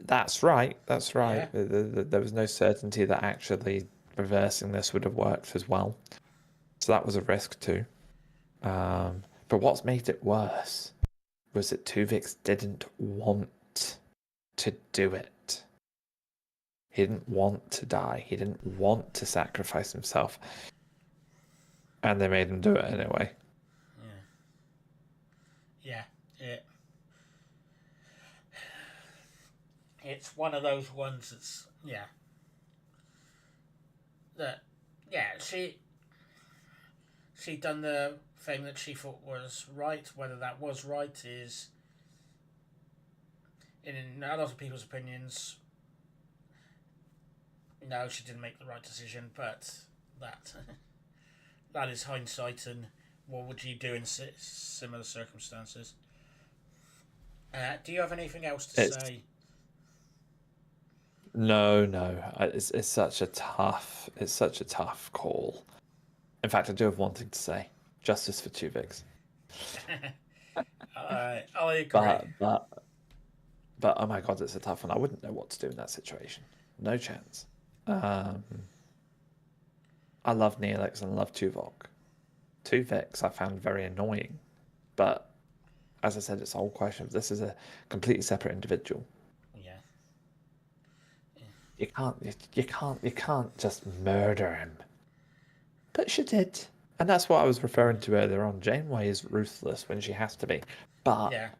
That's right. Yeah. There was no certainty that actually reversing this would have worked as well. So that was a risk too. But what's made it worse was that Tuvix didn't want to do it. He didn't want to die. He didn't want to sacrifice himself. And they made him do it anyway. Yeah. It's one of those ones that's she done the thing that she thought was right. Whether that was right is in a lot of people's opinions, no, she didn't make the right decision, but that is hindsight, and what would you do in similar circumstances? Do you have anything else to say? No. It's such a tough call. In fact, I do have one thing to say: justice for Tuvix. I agree. But oh my god, it's a tough one. I wouldn't know what to do in that situation. No chance. I love Neelix and I love Tuvok. Tuvix I found very annoying, but as I said, it's a whole question of this is a completely separate individual. Yeah. you can't just murder him. But she did. And that's what I was referring to earlier on. Janeway is ruthless when she has to be. But Yeah.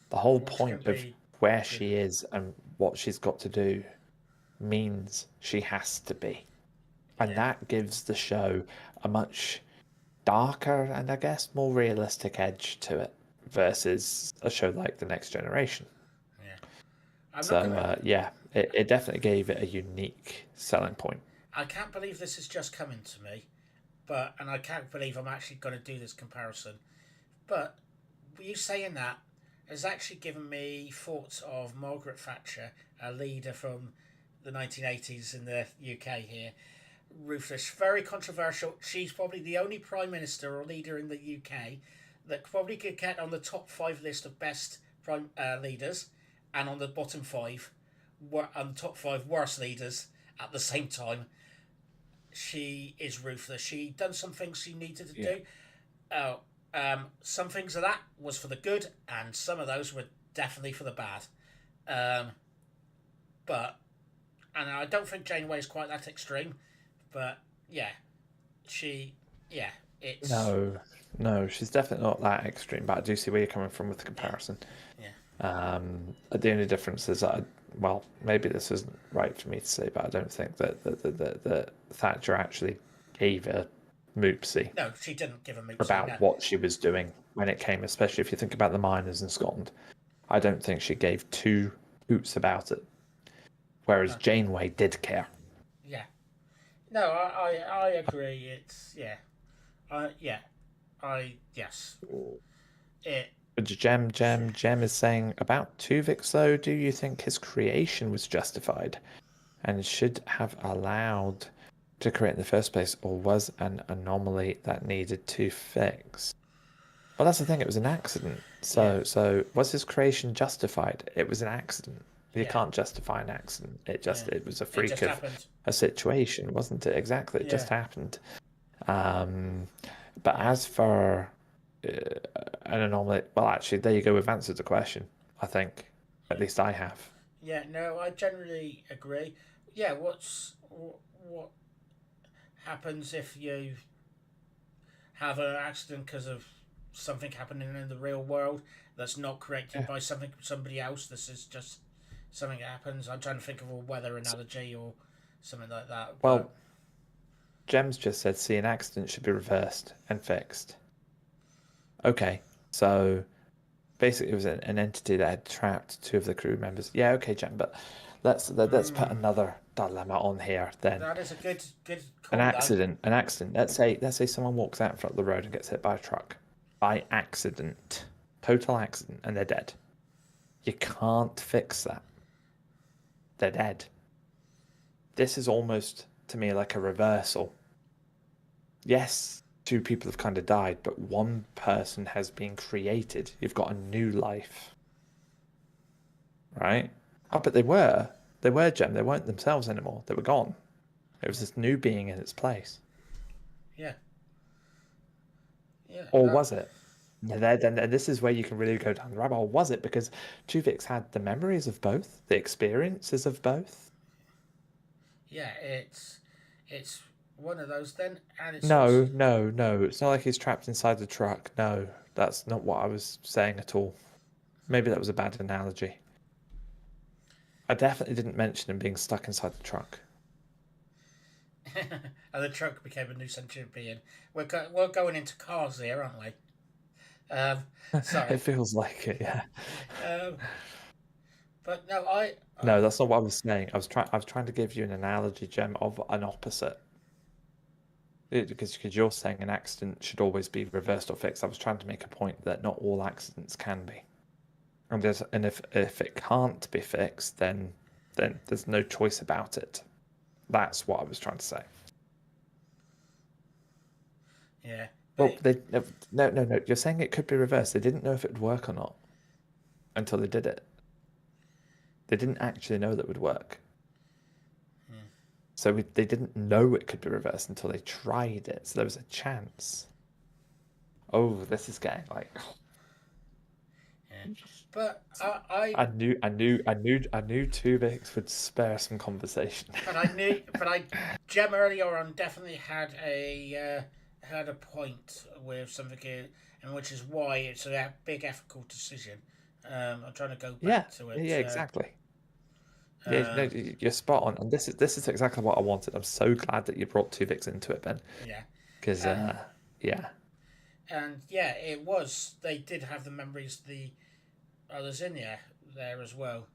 the whole When she can point of be where good. she is and what she's got to do means she has to be. And Yeah. that gives the show a much darker and I guess more realistic edge to it versus a show like The Next Generation. Yeah. I'm not So, gonna. yeah, it definitely gave it a unique selling point. I can't believe this is just coming to me, and I can't believe I'm actually going to do this comparison. But you saying that has actually given me thoughts of Margaret Thatcher, a leader from the 1980s in the UK here. Ruthless, very controversial. She's probably the only prime minister or leader in the UK that probably could get on the top five list of best prime leaders, and on the bottom five, on the top five worst leaders at the same time. She is ruthless. She done some things she needed to Yeah. do. Oh, some things of that was for the good, and some of those were definitely for the bad. Um, but and I don't think Janeway is quite that extreme. But yeah, she, yeah, it's No, no, she's definitely not that extreme, but I do see where you're coming from with the yeah, comparison. yeah, The only difference is that, well, maybe this isn't right for me to say, but I don't think that Thatcher actually gave a moopsie no, she didn't give a moopsie. about No, what she was doing when it came, especially if you think about the miners in Scotland. I don't think she gave two hoots about it, whereas no, Janeway did care. yeah, no, I agree. It's yeah, yeah, I yes, it Jem is saying about Tuvix though. Do you think his creation was justified and should have allowed to create in the first place, or was an anomaly that needed to fix? Well, that's the thing. It was an accident. yeah, So was his creation justified? It was an accident. You yeah, can't justify an accident. yeah. It was a It freak just of happened. a situation, wasn't it? Exactly. It Yeah, just happened. Um, but yeah, as for an anomaly, well, actually, there you go. We've answered the question. I think, at yeah, least I have. yeah. No, I generally agree. Yeah, what happens if you have an accident because of something happening in the real world that's not created Yeah. by somebody else? This is just something that happens. I'm trying to think of a weather analogy or something like that. But Well, Jem's just said, see, an accident should be reversed and fixed. Okay, so basically, it was an entity that had trapped two of the crew members. Yeah, okay, Jem, but let's put another dilemma on here then. that is a good An call though. accident, an accident. Let's say someone walks out in front of the road and gets hit by a truck by accident, total accident, and they're dead. You can't fix that. They're dead. This is almost to me like a reversal. Yes, two people have kind of died, but one person has been created. You've got a new life, right? Oh, but they were Gem. They weren't themselves anymore. They were gone. It was this new being in its place. Yeah, yeah. Or was it? Then this is where you can really go down the rabbit hole. Was it because Tuvix had the memories of both, the experiences of both? Yeah, it's one of those then, and it's No, also no, no. It's not like he's trapped inside the truck. No, that's not what I was saying at all. Maybe that was a bad analogy. I definitely didn't mention him being stuck inside the truck. and the truck became a new sentient being. We're going into cars here, aren't we? Sorry, It feels like it, yeah. um, but no, I No, that's not what I was saying. I was trying to give you an analogy, Gem, of an opposite. Because you're saying an accident should always be reversed or fixed. I was trying to make a point that not all accidents can be. And if it can't be fixed, then there's no choice about it. That's what I was trying to say. yeah, Well, but no. You're saying it could be reversed. They didn't know if it would work or not until they did it. They didn't actually know that would work. So they didn't know it could be reversed until they tried it. So there was a chance. Oh, this is getting like. yeah, But I knew Tuvix would spare some conversation. but I Gem earlier on definitely had a point with something here, and which is why it's a big ethical decision. I'm trying to go Yeah, back to yeah, it. yeah, exactly. Yeah, no, Um, you're spot on, and this is exactly what I wanted. I'm so glad that you brought Tuvix into it, Ben, yeah, because uh, yeah, and yeah, it was. They did have the memories of the others in there as well.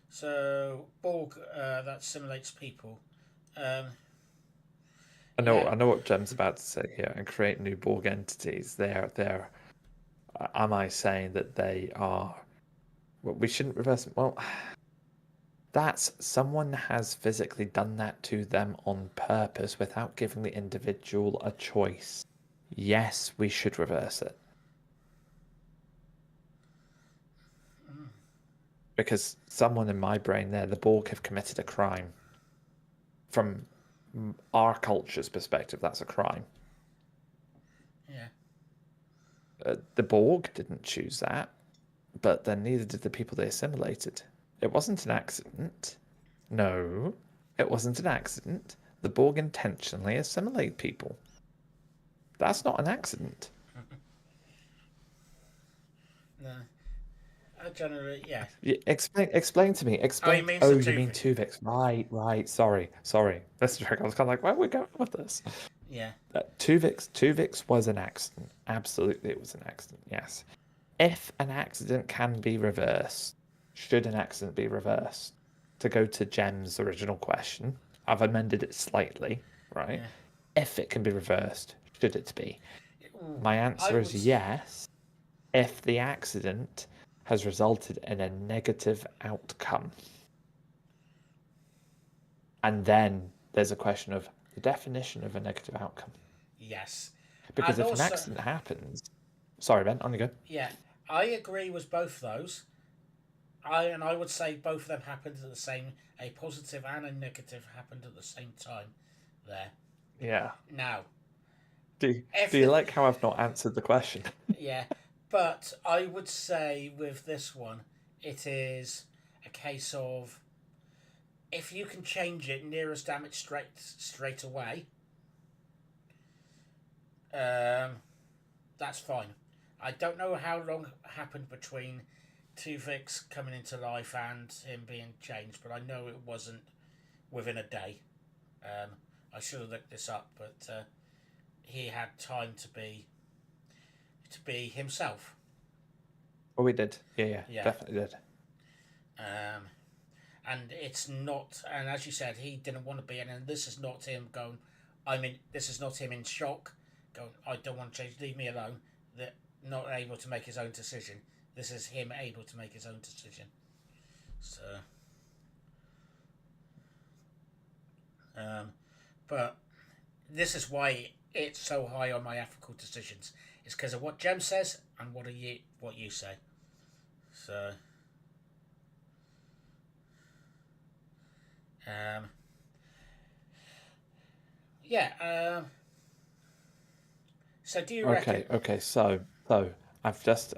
So Borg that simulates people. Um, yeah, I know what Jem's about to say here, and create new Borg entities. They're. Am I saying that they are? Well, we shouldn't reverse them. Well, that's someone has physically done that to them on purpose without giving the individual a choice. Yes, we should reverse it. Because someone in my brain there, the Borg have committed a crime. From our culture's perspective, that's a crime. yeah. The Borg didn't choose that, but then neither did the people they assimilated. It wasn't an accident. No, it wasn't an accident. The Borg intentionally assimilate people. That's not an accident. No, I generally, yeah. Explain to me. Oh, he Explain. means the Oh, you two. mean Tuvix? Right. Sorry. Mr. Trick. I was kind of like, where are we going with this? Yeah. Tuvix was an accident. Absolutely, it was an accident. Yes. If an accident can be reversed, should an accident be reversed? To go to Jem's original question, I've amended it slightly. Right. Yeah. If it can be reversed, should it be? Ooh, My I answer would. is yes. If the accident has resulted in a negative outcome. And then there's a question of the definition of a negative outcome. Yes, Because and if an also, accident happens, sorry, Ben, on you go. yeah, I agree with both those. I would say both of them happened at the same. A positive and a negative happened at the same time. There. Yeah. Now, Do if you the like how I've not answered the question? yeah, but I would say with this one, it is a case of if you can change it nearest damage straight away, um, that's fine. I don't know how long happened between Tuvix coming into life and him being changed, but I know it wasn't within a day. Um, I should have looked this up, but he had time to be himself. Oh, we did. Yeah, Yeah. definitely did. Um, and it's not. And as you said, he didn't want to be in. And this is not him going. I mean, this is not him in shock, going. I don't want to change. Leave me alone. That not able to make his own decision. This is him able to make his own decision. So, um, but this is why it's so high on my ethical decisions. It's because of what Jem says and what you say. So, um, yeah. So do you reckon? Okay. So I've just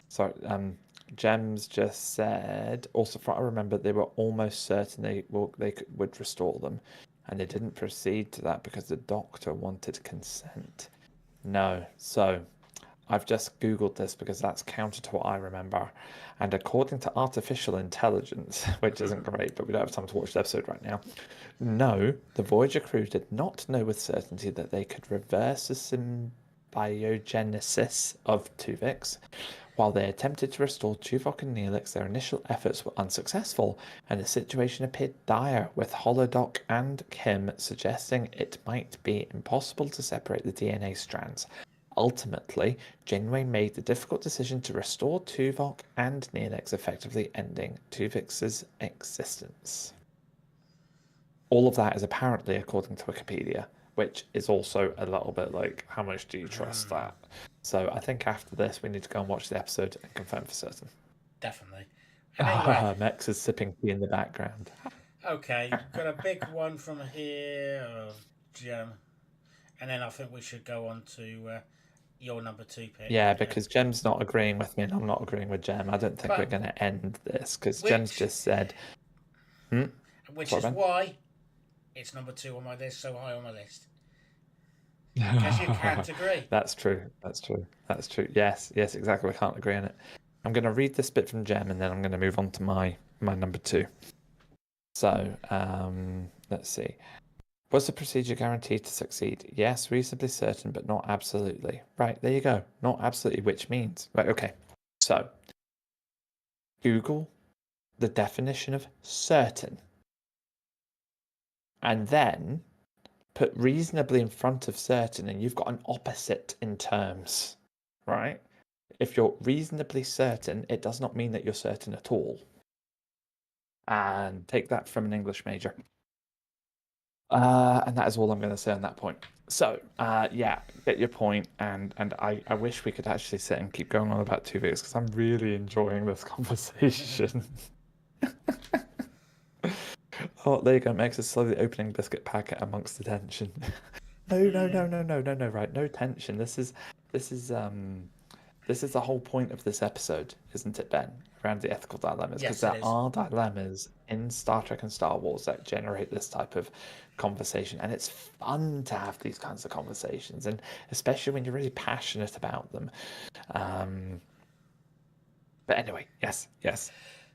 sorry. Gems just said. Also, from what I remember, they were almost certain would restore them, and they didn't proceed to that because the doctor wanted consent. No. So I've just Googled this because that's counter to what I remember. And according to artificial intelligence, which isn't great, but we don't have time to watch the episode right now. No, the Voyager crew did not know with certainty that they could reverse the symbiogenesis of Tuvix. While they attempted to restore Tuvok and Neelix, their initial efforts were unsuccessful, and the situation appeared dire, with Holodoc and Kim suggesting it might be impossible to separate the DNA strands. Ultimately, Janeway made the difficult decision to restore Tuvok and Neelix, effectively ending Tuvix's existence. All of that is apparently according to Wikipedia, which is also a little bit like, how much do you trust that? So I think after this, we need to go and watch the episode and confirm for certain. Definitely. And anyway, Mex is sipping tea in the background. okay, got a big one from here of Gem, and then I think we should go on to your number 2 pick. Yeah, because Jem's not agreeing with me and I'm not agreeing with Jem. I don't think we're But going to end this because Jem's which just said, hmm? which Sorry, is Ben? why it's number 2 on my list, so high on my list. Because you can't agree. That's true. That's true. That's true. Yes, yes, exactly. We can't agree on it. I'm going to read this bit from Jem and then I'm going to move on to my number 2. So, let's see. Was the procedure guaranteed to succeed? Yes, reasonably certain, but not absolutely. Right, there you go. Not absolutely, which means. Right, okay. So, Google the definition of certain and then put reasonably in front of certain, and you've got an opposite in terms, right? If you're reasonably certain, it does not mean that you're certain at all. And take that from an English major. And that is all I'm going to say on that point. So, yeah, get your point, and I wish we could actually sit and keep going on about 2 videos because I'm really enjoying this conversation. Oh, there you go. Max is slowly opening biscuit packet amongst the tension. No. Right, no tension. This is the whole point of this episode, isn't it, Ben? Around the ethical dilemmas, because Yes, it there is. are dilemmas in Star Trek and Star Wars that generate this type of conversation, and it's fun to have these kinds of conversations, and especially when you're really passionate about them. But anyway, yes.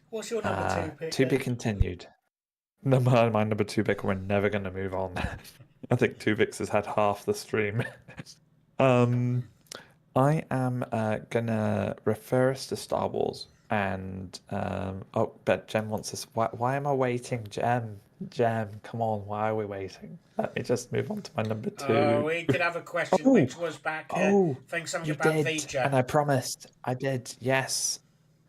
What's your number 2 pick To then? be continued. My number 2 pick, we're never going to move on. I think Tuvix has had half the stream. I am gonna refer us to Star Wars, and but Jem wants us. Why am I waiting, Jem? Come on, why are we waiting? Let me just move on to my number 2. We did have a question Oh, which was back oh, saying something you about did, Vija. and I promised I did. Yes,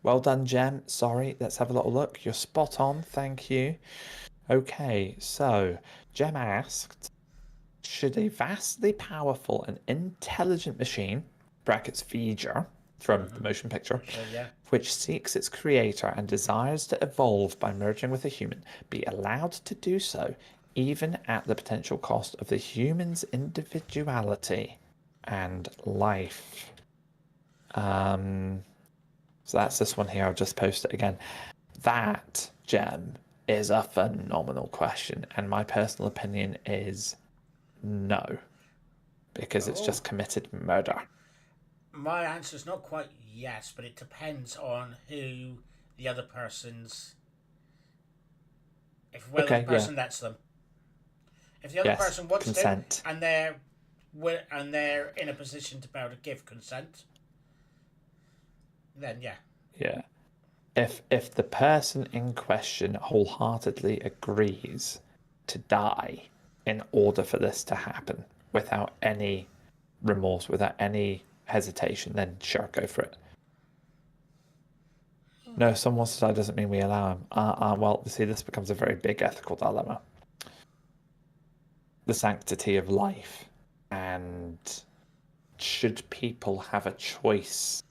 well done, Jem. Sorry, let's have a little look. You're spot on. Thank you. Okay, so Jem asked, should a vastly powerful and intelligent machine brackets feature from the motion picture, Yeah. which seeks its creator and desires to evolve by merging with a human, be allowed to do so, even at the potential cost of the human's individuality and life? So that's this one here. I'll just post it again. That, Gem, is a phenomenal question, and my personal opinion is no, because it's just committed murder. My answer is not quite yes, but it depends on who the other person's. If whether the Okay, yeah, person lets them. If the other yes, person wants consent. to, and they're in a position to be able to give consent, then yeah. Yeah. If the person in question wholeheartedly agrees to die in order for this to happen without any remorse, without any hesitation, then sure, go for it. No, if someone wants to die doesn't mean we allow him. Well, see, this becomes a very big ethical dilemma. The sanctity of life, and should people have a choice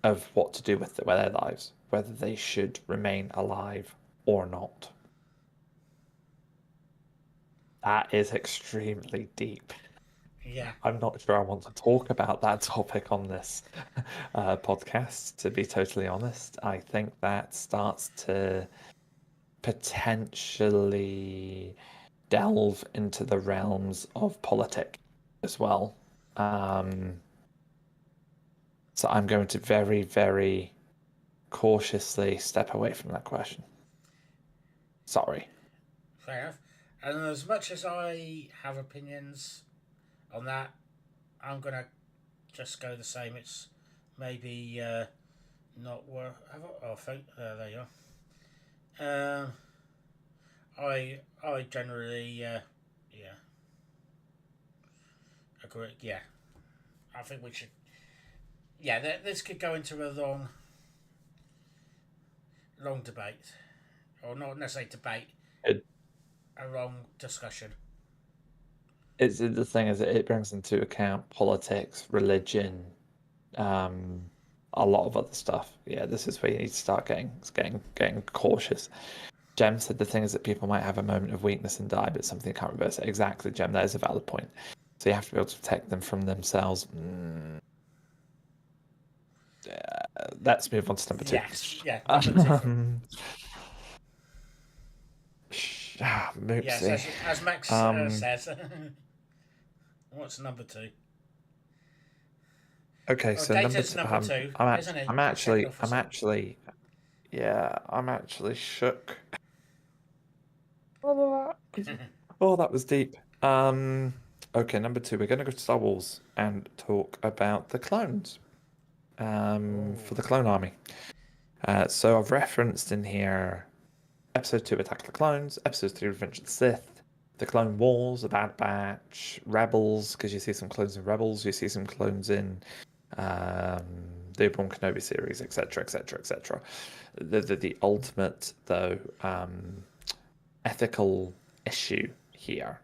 of what to do with their lives, whether they should remain alive or not? That is extremely deep. Yeah. I'm not sure I want to talk about that topic on this podcast, to be totally honest. I think that starts to potentially delve into the realms of politics as well. So I'm going to very, very cautiously step away from that question. Sorry. Fair enough. And as much as I have opinions on that, I'm gonna just go the same. It's maybe not worth. There you are. I generally yeah agree. Yeah, I think we should. Yeah, this could go into a long debate, or not necessarily debate, It, a long discussion. it's the thing is it brings into account politics, religion, a lot of other stuff. Yeah, this is where you need to start getting cautious. Jem said the thing is that people might have a moment of weakness and die, but something can't reverse it. Exactly, Jem. That is a valid point. So you have to be able to protect them from themselves. Let's move on to number 2. Yes, yeah, number 2. Yes, Moopsy. as Max Um, says. What's number 2? okay, Oh, so number Data's 2. number 2, isn't he? I'm The second actually, officer. yeah, I'm actually shook. Oh, that was deep. Okay, number 2. We're going to go to Star Wars and talk about the clones. For Oh, the clone army. So I've referenced in here Episode 2, Attack of the Clones, Episode 3, Revenge of the Sith, The Clone Wars, The Bad Batch, Rebels, because you see some clones in Rebels, you see some clones in the Obi-Wan Kenobi series, etc., etc., etc. The ultimate, though, ethical issue here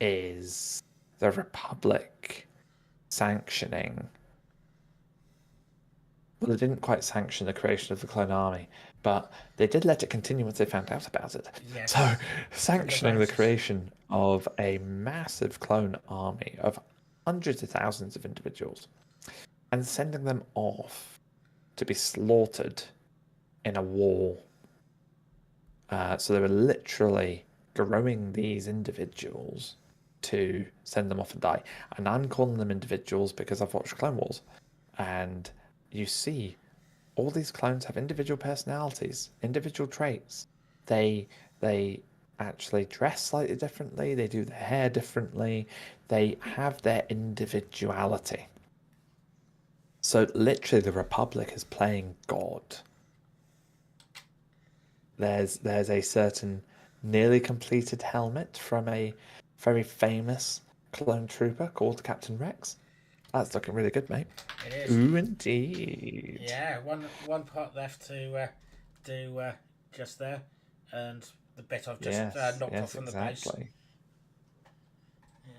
is the Republic sanctioning. Well, they didn't quite sanction the creation of the clone army, but they did let it continue once they found out about it. So, yes. From the sanctioning the vouchers. creation of a massive clone army of hundreds of thousands of individuals and sending them off to be slaughtered in a war. So they were literally growing these individuals to send them off and die. And I'm calling them individuals because I've watched Clone Wars. And you see all these clones have individual personalities, individual traits. They actually dress slightly differently, they do their hair differently, they have their individuality. So literally the Republic is playing God. There's a certain nearly completed helmet from a very famous clone trooper called Captain Rex. That's looking really good, mate. It is. Ooh, indeed. Yeah, one part left to do just there, and the bit I've just Yes, knocked off yes, from the base. exactly.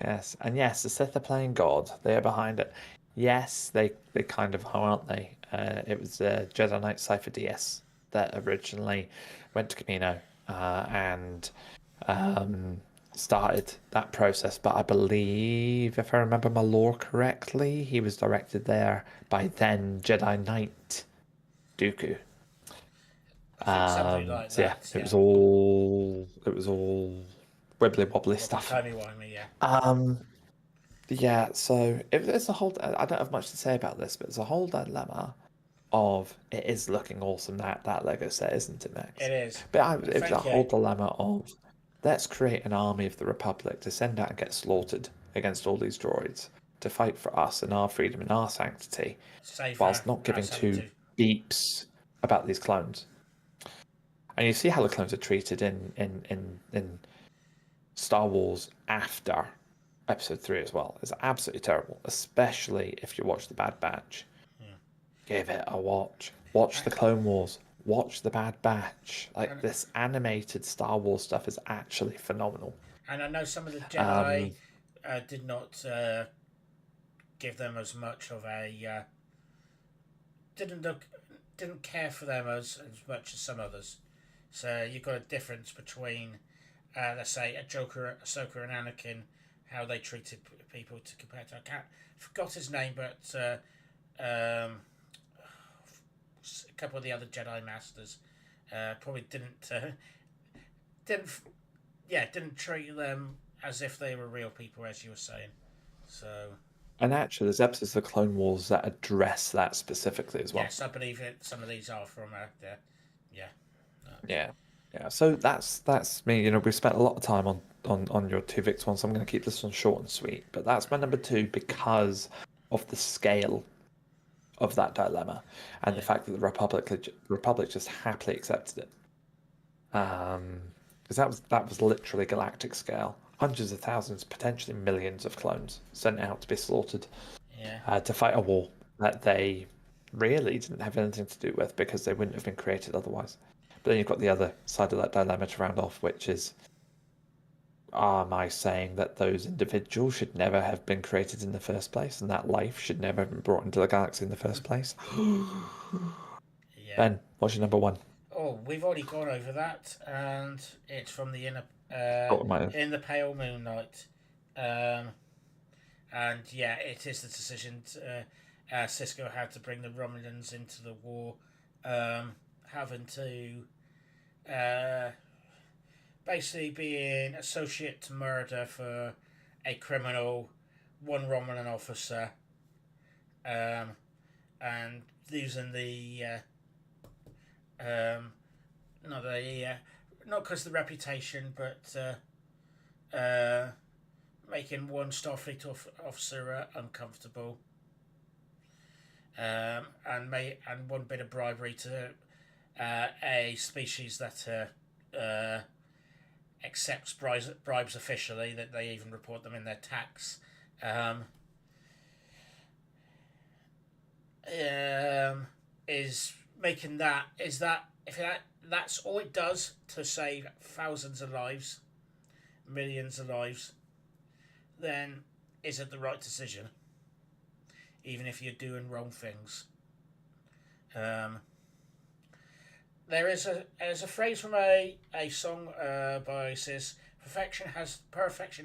Yes, and yes, the Sith are playing God. They are behind it. Yes, they kind of are, aren't they? It was Jedi Knight Cypher DS that originally went to Camino and um, started that process. But I believe, if I remember my lore correctly, he was directed there by then Jedi Knight Dooku. I think something like So yeah, that. Yeah, it was all wibbly wobbly wobbly stuff. timey wimey. Yeah, Um, Yeah, so it's a whole. I don't have much to say about this, but it's a whole dilemma of it is looking awesome that Lego set, isn't it, Max? it is. But it was a Thank whole you. dilemma of let's create an army of the Republic to send out and get slaughtered against all these droids to fight for us and our freedom and our sanctity, Save whilst not our giving two sanity. beeps about these clones. And you see how the clones are treated in Star Wars after Episode 3 as well. It's absolutely terrible, especially if you watch The Bad Batch. Yeah. Give it a watch. Watch The Clone Wars. Watch The Bad Batch. Like, And, this animated Star Wars stuff is actually phenomenal. and I know some of the Jedi Um, did not give them as much of a didn't look didn't care for them as much as some others. So you've got a difference between, let's say, a Joker, Ahsoka, and Anakin, how they treated people to compare to. Forgot his name, but a couple of the other Jedi masters probably didn't didn't treat them as if they were real people, as you were saying. So and actually, there's episodes of The Clone Wars that address that specifically as well. yes, I believe it. Some of these are from there. Yeah. Yeah. Yeah. So that's me. You know, we've spent a lot of time on your two Vicks one, so I'm going to keep this one short and sweet. But that's my number 2 because of the scale of that dilemma and the Yeah. fact that the Republic just happily accepted it. Because that was literally galactic scale, hundreds of thousands, potentially millions of clones sent out to be slaughtered Yeah. to fight a war that they really didn't have anything to do with because they wouldn't have been created otherwise. But then you've got the other side of that dilemma to round off, which is, am I saying that those individuals should never have been created in the first place and that life should never have been brought into the galaxy in the first place? Yeah. Ben, what's your number 1? Oh, we've already gone over that, and it's from the Thought I might have. in the pale moonlight. Um, And yeah, it is the decision. Cisco had to bring the Romulans into the war, having to uh, basically being associate to murder for a criminal, one Romulan officer, um, and losing the not the not because of the reputation, but making one Starfleet officer uncomfortable, and one bit of bribery to a species that accepts bribes officially, that they even report them in their tax. Um, is making that is that if that's all it does to save thousands of lives, millions of lives, then is it the right decision? Even if you're doing wrong things. Um, there's a phrase from a song by Sis. Perfection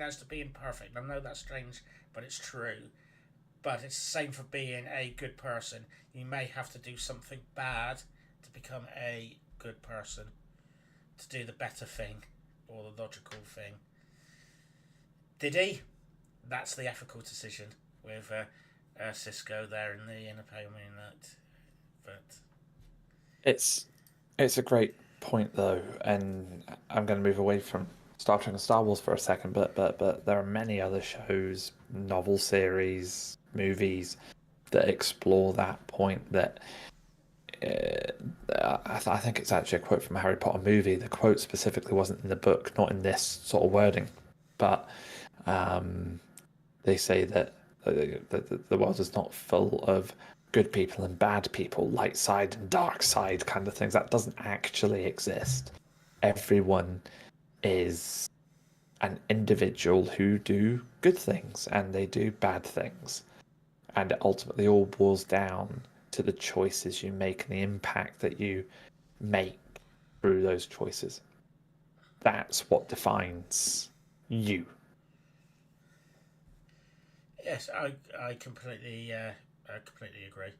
has to be imperfect. I know that's strange, but it's true. But it's the same for being a good person. You may have to do something bad to become a good person, to do the better thing or the logical thing. Did he? That's the ethical decision with Cisco there in the inner payment. But It's a great point though, and I'm going to move away from Star Trek and Star Wars for a second, but there are many other shows, novel series, movies that explore that point. That I think it's actually a quote from a Harry Potter movie. The quote specifically wasn't in the book, not in this sort of wording, but they say that the world is not full of good people and bad people, light side and dark side kind of things. That doesn't actually exist. Everyone is an individual who do good things and they do bad things. And it ultimately all boils down to the choices you make and the impact that you make through those choices. That's what defines you. yes, I completely agree.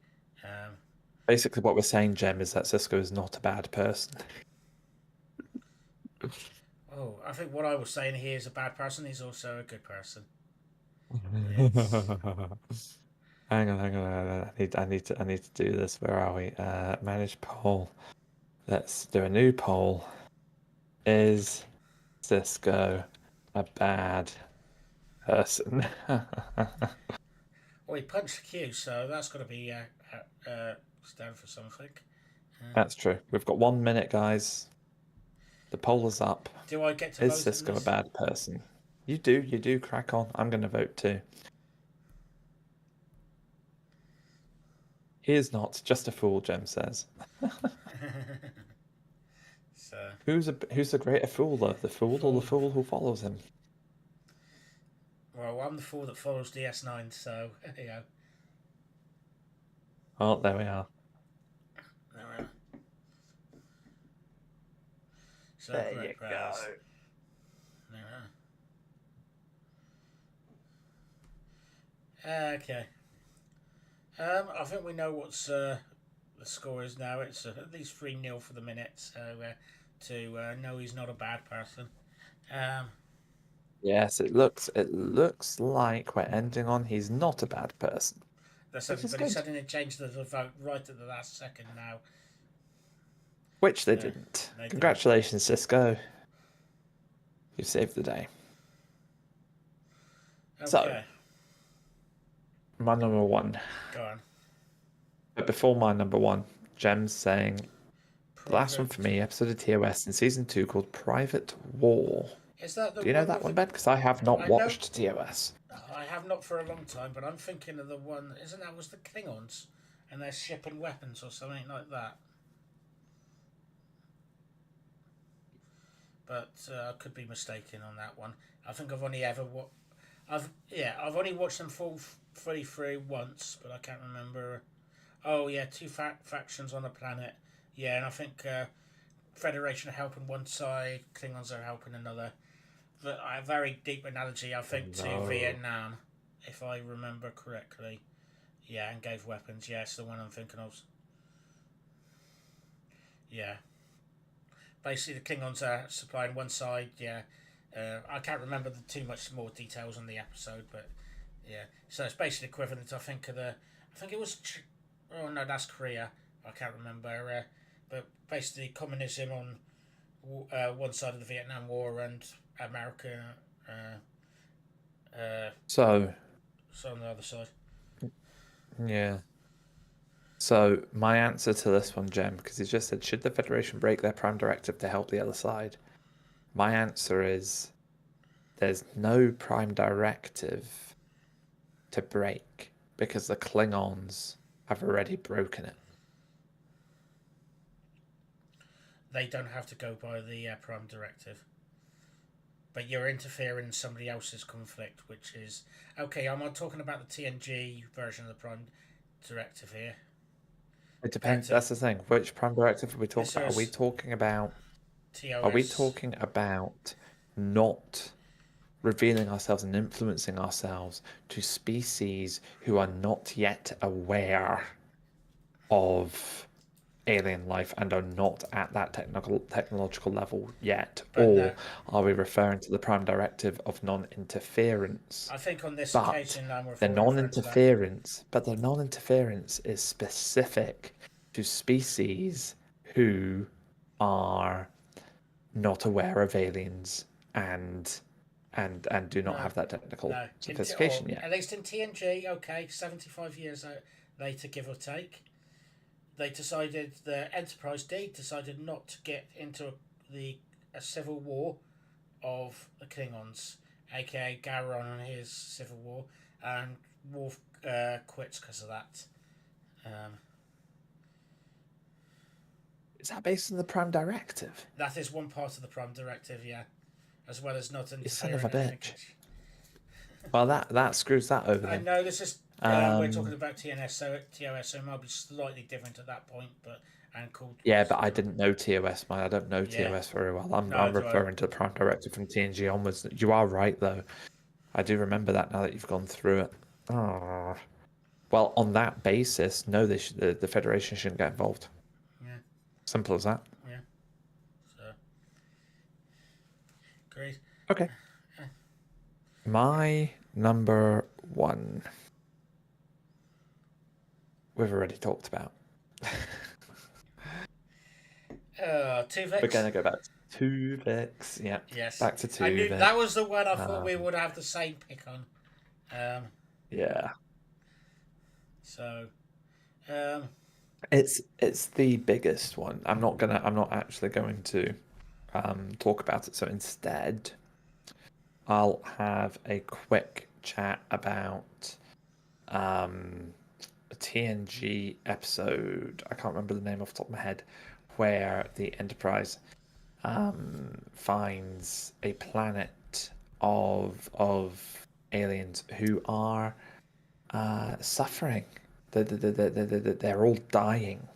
Um, Basically, what we're saying, Jem, is that Cisco is not a bad person. I think what I was saying, he is a bad person. He's also a good person. It's Hang on. I need to do this. Where are we? Manage poll. Let's do a new poll. Is Cisco a bad person? he punched the queue, so that's got to be stand for something. That's true. We've got 1 minute, guys. The poll is up. Do I get to Is vote in Cisco a this? bad person? You do. Crack on. I'm going to vote too. He is not just a fool, Jem says. So, Who's the greater fool, though? The fool or the fool who follows him? well, I'm the fool that follows DS9, so you know. Oh, there we are. So There you correct, go. Okay. I think we know what's the score is now. It's at least 3-0 for the minute, so to know he's not a bad person. Yes, it looks like we're ending on he's not a bad person. That's Which is everybody good. suddenly changed the vote right at the last second now. Which they didn't. They Congratulations, Cisco. You saved the day. didn't. So, Okay, my number one. go on. But before my number one, Jem's saying the last one for me, episode of TOS in season 2 called Private War. Is that the Do you know one that with one, the? Ben? Because I have not I know. watched TOS. I have not for a long time, but I'm thinking of the one. Isn't that was the Klingons, and they're shipping weapons or something like that? But I could be mistaken on that one. I think I've only ever I've only watched them fully through once, but I can't remember. Oh yeah, two factions on the planet. Yeah, and I think Federation are helping one side, Klingons are helping another. But a very deep analogy, I think, to Vietnam. if I remember correctly. Yeah, and gave weapons. Yeah, it's the one I'm thinking of. Yeah, basically the Klingons are supplying one side. Yeah, I can't remember too much more details on the episode, but yeah. So it's basically equivalent. I think of the. I think it was. Oh no, that's Korea. I can't remember. But basically communism on one side of the Vietnam War and America. Uh, So, so on the other side. yeah. So my answer to this one, Jem, because he's just said, should the Federation break their prime directive to help the other side? My answer is there's no prime directive to break because the Klingons have already broken it. They don't have to go by the Prime Directive. But you're interfering in somebody else's conflict, which is okay. I'm not talking about the TNG version of the Prime Directive here. It depends. That's the thing. Which prime directive are we talking about? Are we talking about? Are we TOS. talking about not revealing ourselves and influencing ourselves to species who are not yet aware of alien life and are not at that technological level yet? But no, Or are we referring to the prime directive of non-interference? I think on this But occasion I'm the referring to that. non-interference is specific to species who are not aware of aliens and do not No, have that technical no. Or sophistication yet. at least in TNG, okay, 75 years later, give or take, they decided the Enterprise D decided not to get into a civil war of the Klingons, aka Gowron and his civil war, and Worf quits because of that. Um, Is that based on the Prime Directive? that is one part of the Prime Directive, yeah, as well as not You son of a interfering in bitch. anything. Well, that screws that over I then. know this is we're talking about TOS, so it might be slightly different at that point, but and called. Yeah, but I didn't know TOS, man. I don't know Yeah. TOS very well. I'm No, do I? referring to the Prime Directive from TNG onwards. You are right, though. I do remember that now that you've gone through it. Oh. Well, on that basis, no, the Federation shouldn't get involved. Yeah. Simple as that. Yeah. So great. Okay. My number one. We've already talked about. Tuvix. We're gonna go back to Tuvix. Yeah. Yes. Back to Tuvix. I knew that was the one I thought we would have the same pick on. Yeah. So. It's the biggest one. I'm not actually going to talk about it. So instead, I'll have a quick chat about a TNG episode. I can't remember the name off the top of my head, where the Enterprise finds a planet of aliens who are suffering. They're all dying,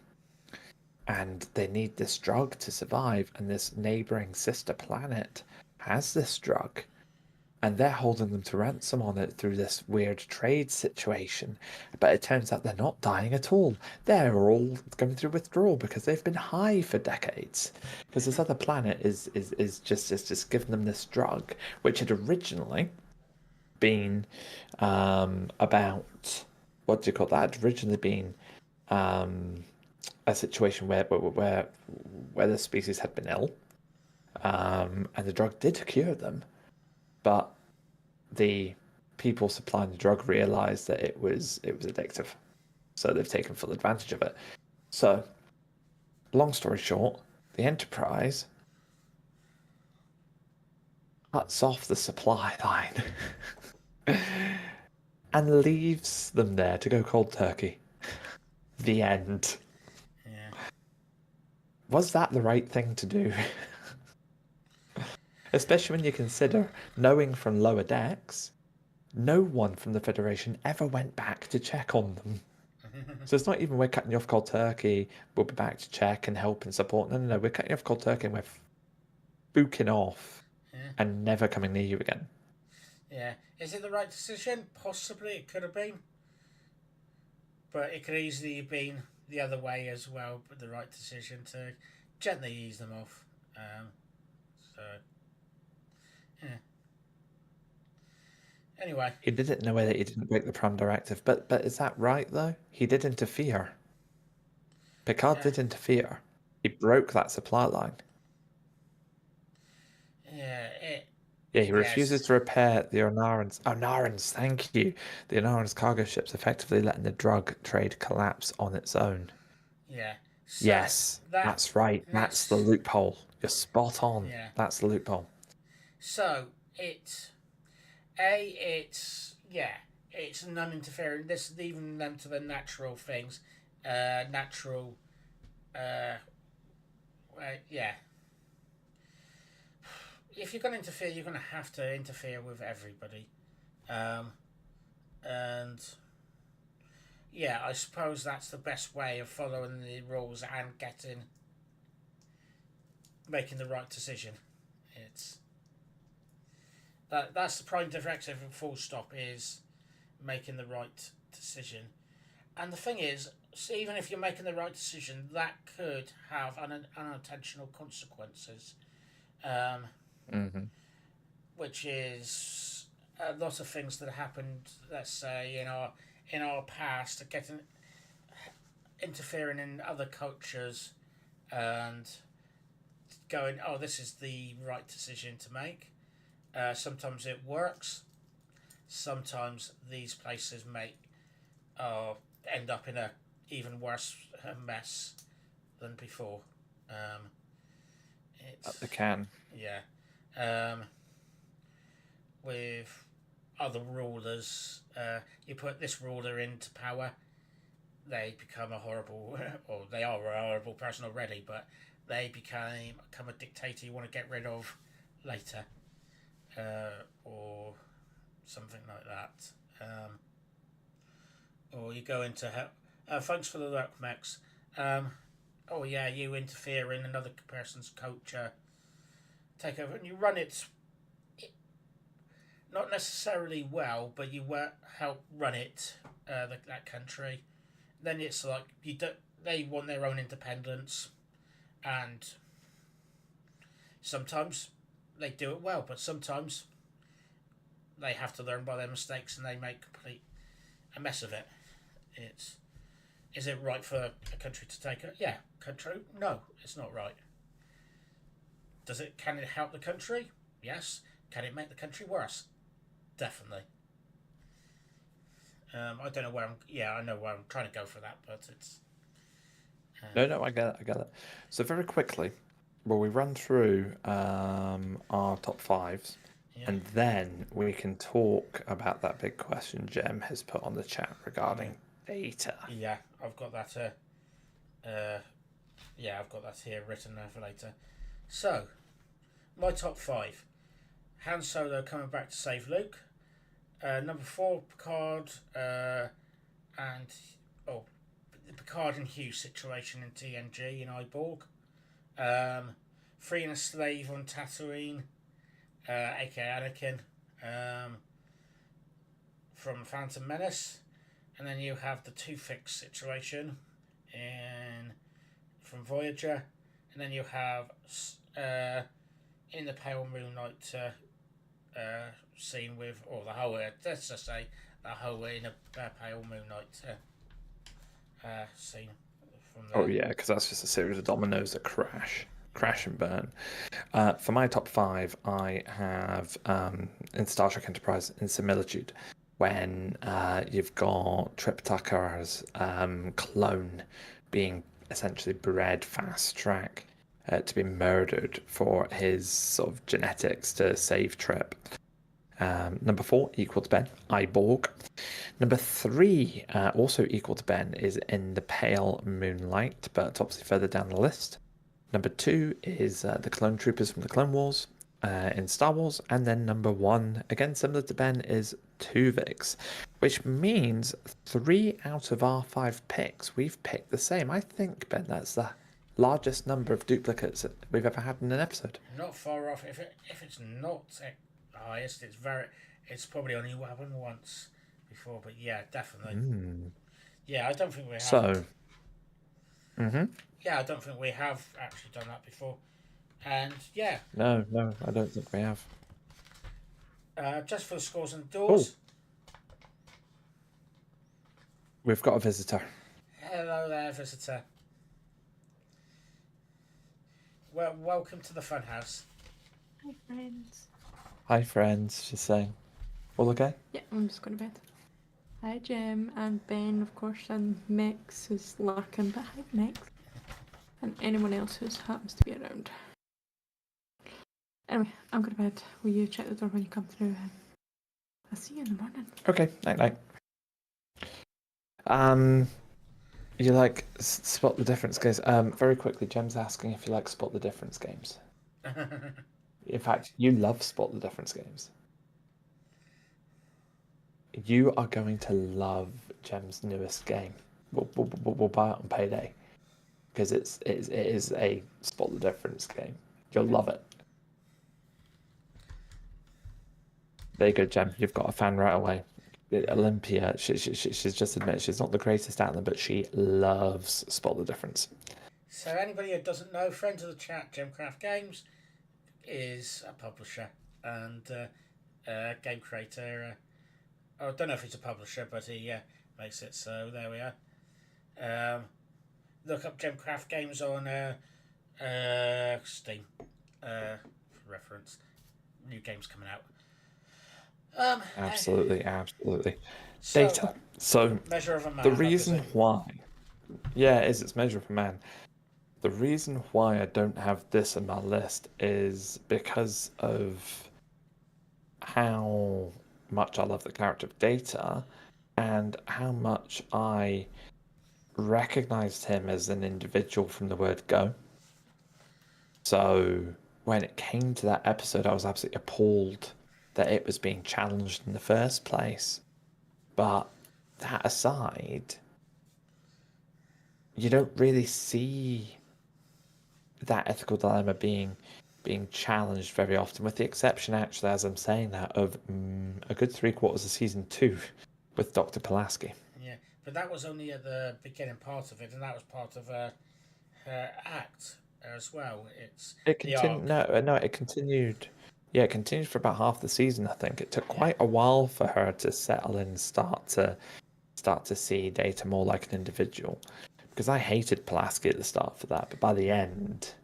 and they need this drug to survive. And this neighboring sister planet has this drug, and they're holding them to ransom on it through this weird trade situation. But it turns out they're not dying at all. They're all going through withdrawal because they've been high for decades. Because this other planet is just giving them this drug, which had originally been about, what do you call that? Had originally been a situation where the species had been ill, and the drug did cure them, but the people supplying the drug realized that it was addictive, so they've taken full advantage of it. So, long story short, the Enterprise cuts off the supply line and leaves them there to go cold turkey. The end. Yeah. Was that the right thing to do? Especially when you consider, knowing from lower decks, no one from the Federation ever went back to check on them. So it's not even we're cutting you off cold turkey, we'll be back to check and help and support. No, we're cutting you off cold turkey and we're booking off and never coming near you again. Yeah. Is it the right decision? Possibly it could have been. But it could easily have been the other way as well, but the right decision to gently ease them off. So, yeah. Anyway, He did it in a way that he didn't break the Prime Directive. But is that right, though? He did interfere. Picard yeah. did interfere. He broke that supply line. Yeah, Yeah, he refuses yes. to repair the Onarans. Onarans, thank you. The Onarans cargo ships, effectively letting the drug trade collapse on its own. Yeah. So, Yes, that, that's right. That's the that's, loophole. You're spot on. yeah. That's the loophole. So, yeah, it's non-interfering. This is even them to the natural things, natural, uh, yeah. If you're going to interfere, you're going to have to interfere with everybody, um, and yeah, I suppose that's the best way of following the rules and making the right decision. It's that's the prime directive and full stop is making the right decision. And the thing is, so even if you're making the right decision, that could have unintentional consequences, um, Hmm. which is a lot of things that happened. Let's say in our past, getting interfering in other cultures and going, oh, this is the right decision to make. Sometimes it works. Sometimes these places end up in a even worse mess than before. Um, They it's can. yeah. Um, with other rulers, you put this ruler into power, they become a horrible, or they are a horrible person already, but they become a dictator you want to get rid of later, or something like that. Or you go into thanks for the luck, Max. Oh yeah, you interfere in another person's culture, take over, and you run it not necessarily well, but you help run it, that country. Then it's like you don't. They want their own independence, and sometimes they do it well, but sometimes they have to learn by their mistakes and they make a mess of it. It's is it right for a country to take it? Yeah, country. No, it's not right. Does it? Can it help the country? Yes. Can it make the country worse? Definitely. I don't know where I'm. Yeah, I know where I'm trying to go for that, but it's. No, I get it. I get it. So very quickly, will we run through our top fives, Yeah. and then we can talk about that big question Jem has put on the chat regarding data. Yeah, I've got that. Yeah, I've got that here written there for later. So, my top five: Han Solo coming back to save Luke. Number four, Picard, and oh, the Picard and Hugh situation in TNG in Iborg. Freeing a slave on Tatooine, aka Anakin, from Phantom Menace, and then you have the Two Fix situation in from Voyager, and then you have in the Pale Moonlight scene with, or the whole, let's just say, the whole in a Pale Moonlight scene from Oh there. yeah, because that's just a series of dominoes that crash and burn. For my top five, I have in Star Trek Enterprise in Similitude, when you've got Trip Tucker's clone being essentially bred fast track to be murdered for his sort of genetics to save Trip. Number four, equal to Ben, Iborg. Number three, also equal to Ben, is in the Pale Moonlight, but obviously further down the list. Number two is the Clone Troopers from the Clone Wars in Star Wars. And then number one, again similar to Ben, is Tuvix, which means 3 out of our 5 picks, we've picked the same. I think, Ben, that's the largest number of duplicates that we've ever had in an episode. Not far off. If it's not the highest, It's probably only happened once before, but yeah, definitely. Mm. Yeah, I don't think we have. So, hmm Yeah, I don't think we have actually done that before. And yeah, no, no, I don't think we have. just for the scores and Oh, doors. we've got a visitor. Hello there, visitor. Well, welcome to the funhouse. Hi, friends. Hi, friends. She's saying, all okay? Yeah, I'm just going to bed. Hi, Jim and Ben, of course, and Mix, who's lurking, but hi, Mix. And anyone else who happens to be around. Anyway, I'm going to bed. Will you check the door when you come through? I'll see you in the morning. Okay, night night. You like spot the difference games? Very quickly, Jem's asking if you like spot the difference games. In fact, you love spot the difference games. You are going to love Jem's newest game. We'll buy it on payday because it is a spot the difference game. You'll love it. There you go, Jem. You've got a fan right away. Olympia, she's just admitted she's not the greatest at them, but she loves spot the difference. So anybody who doesn't know, friends of the chat, Gemcraft Games is a publisher and game creator. I don't know if he's a publisher, but he makes it. So there we are. Look up Gemcraft Games on Steam for reference. New games coming out. Absolutely, absolutely. So, Data. So measure of a man. the reason why, yeah, it is. It's Measure of a Man. The reason why I don't have this in my list is because of how much I love the character of Data and how much I recognized him as an individual from the word go. So when it came to that episode, I was absolutely appalled that it was being challenged in the first place. But that aside, you don't really see that ethical dilemma being challenged very often, with the exception, actually, as I'm saying that, of a good 3/4 of season 2 with Dr. Pulaski. Yeah, but that was only at the beginning part of it, and that was part of her act as well. It's It the continued. arc. No, it continued. Yeah, it continued for about half the season. I think it took Yeah. quite a while for her to settle in, and start to see Data more like an individual. Because I hated Pulaski at the start for that, but by the end,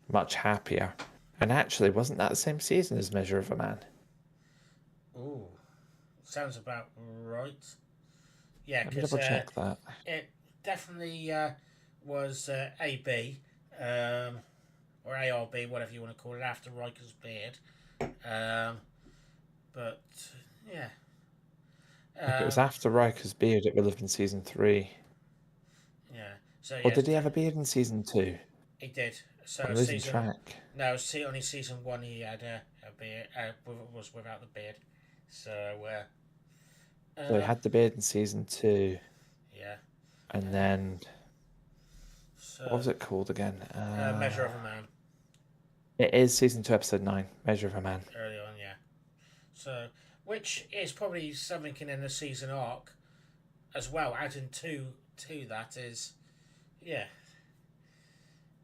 much happier. And actually, wasn't that the same season as Measure of a Man? Ooh, sounds about right. Yeah, Let me because double check that. it definitely was AB or ARB, whatever you want to call it, after Riker's beard. Um, but yeah. If it was after Riker's beard, it would have been season 3. Yeah. So Or yes, did he have a beard in season 2? he did. So I'm losing season track. no, only season 1 he had a beard. Was without the beard. So So he had the beard in season 2, yeah. and then So what was it called again? Measure of a Man It is season 2, episode 9, Measure of a Man. early on, yeah. So which is probably something in the season arc as well. Adding to that is yeah.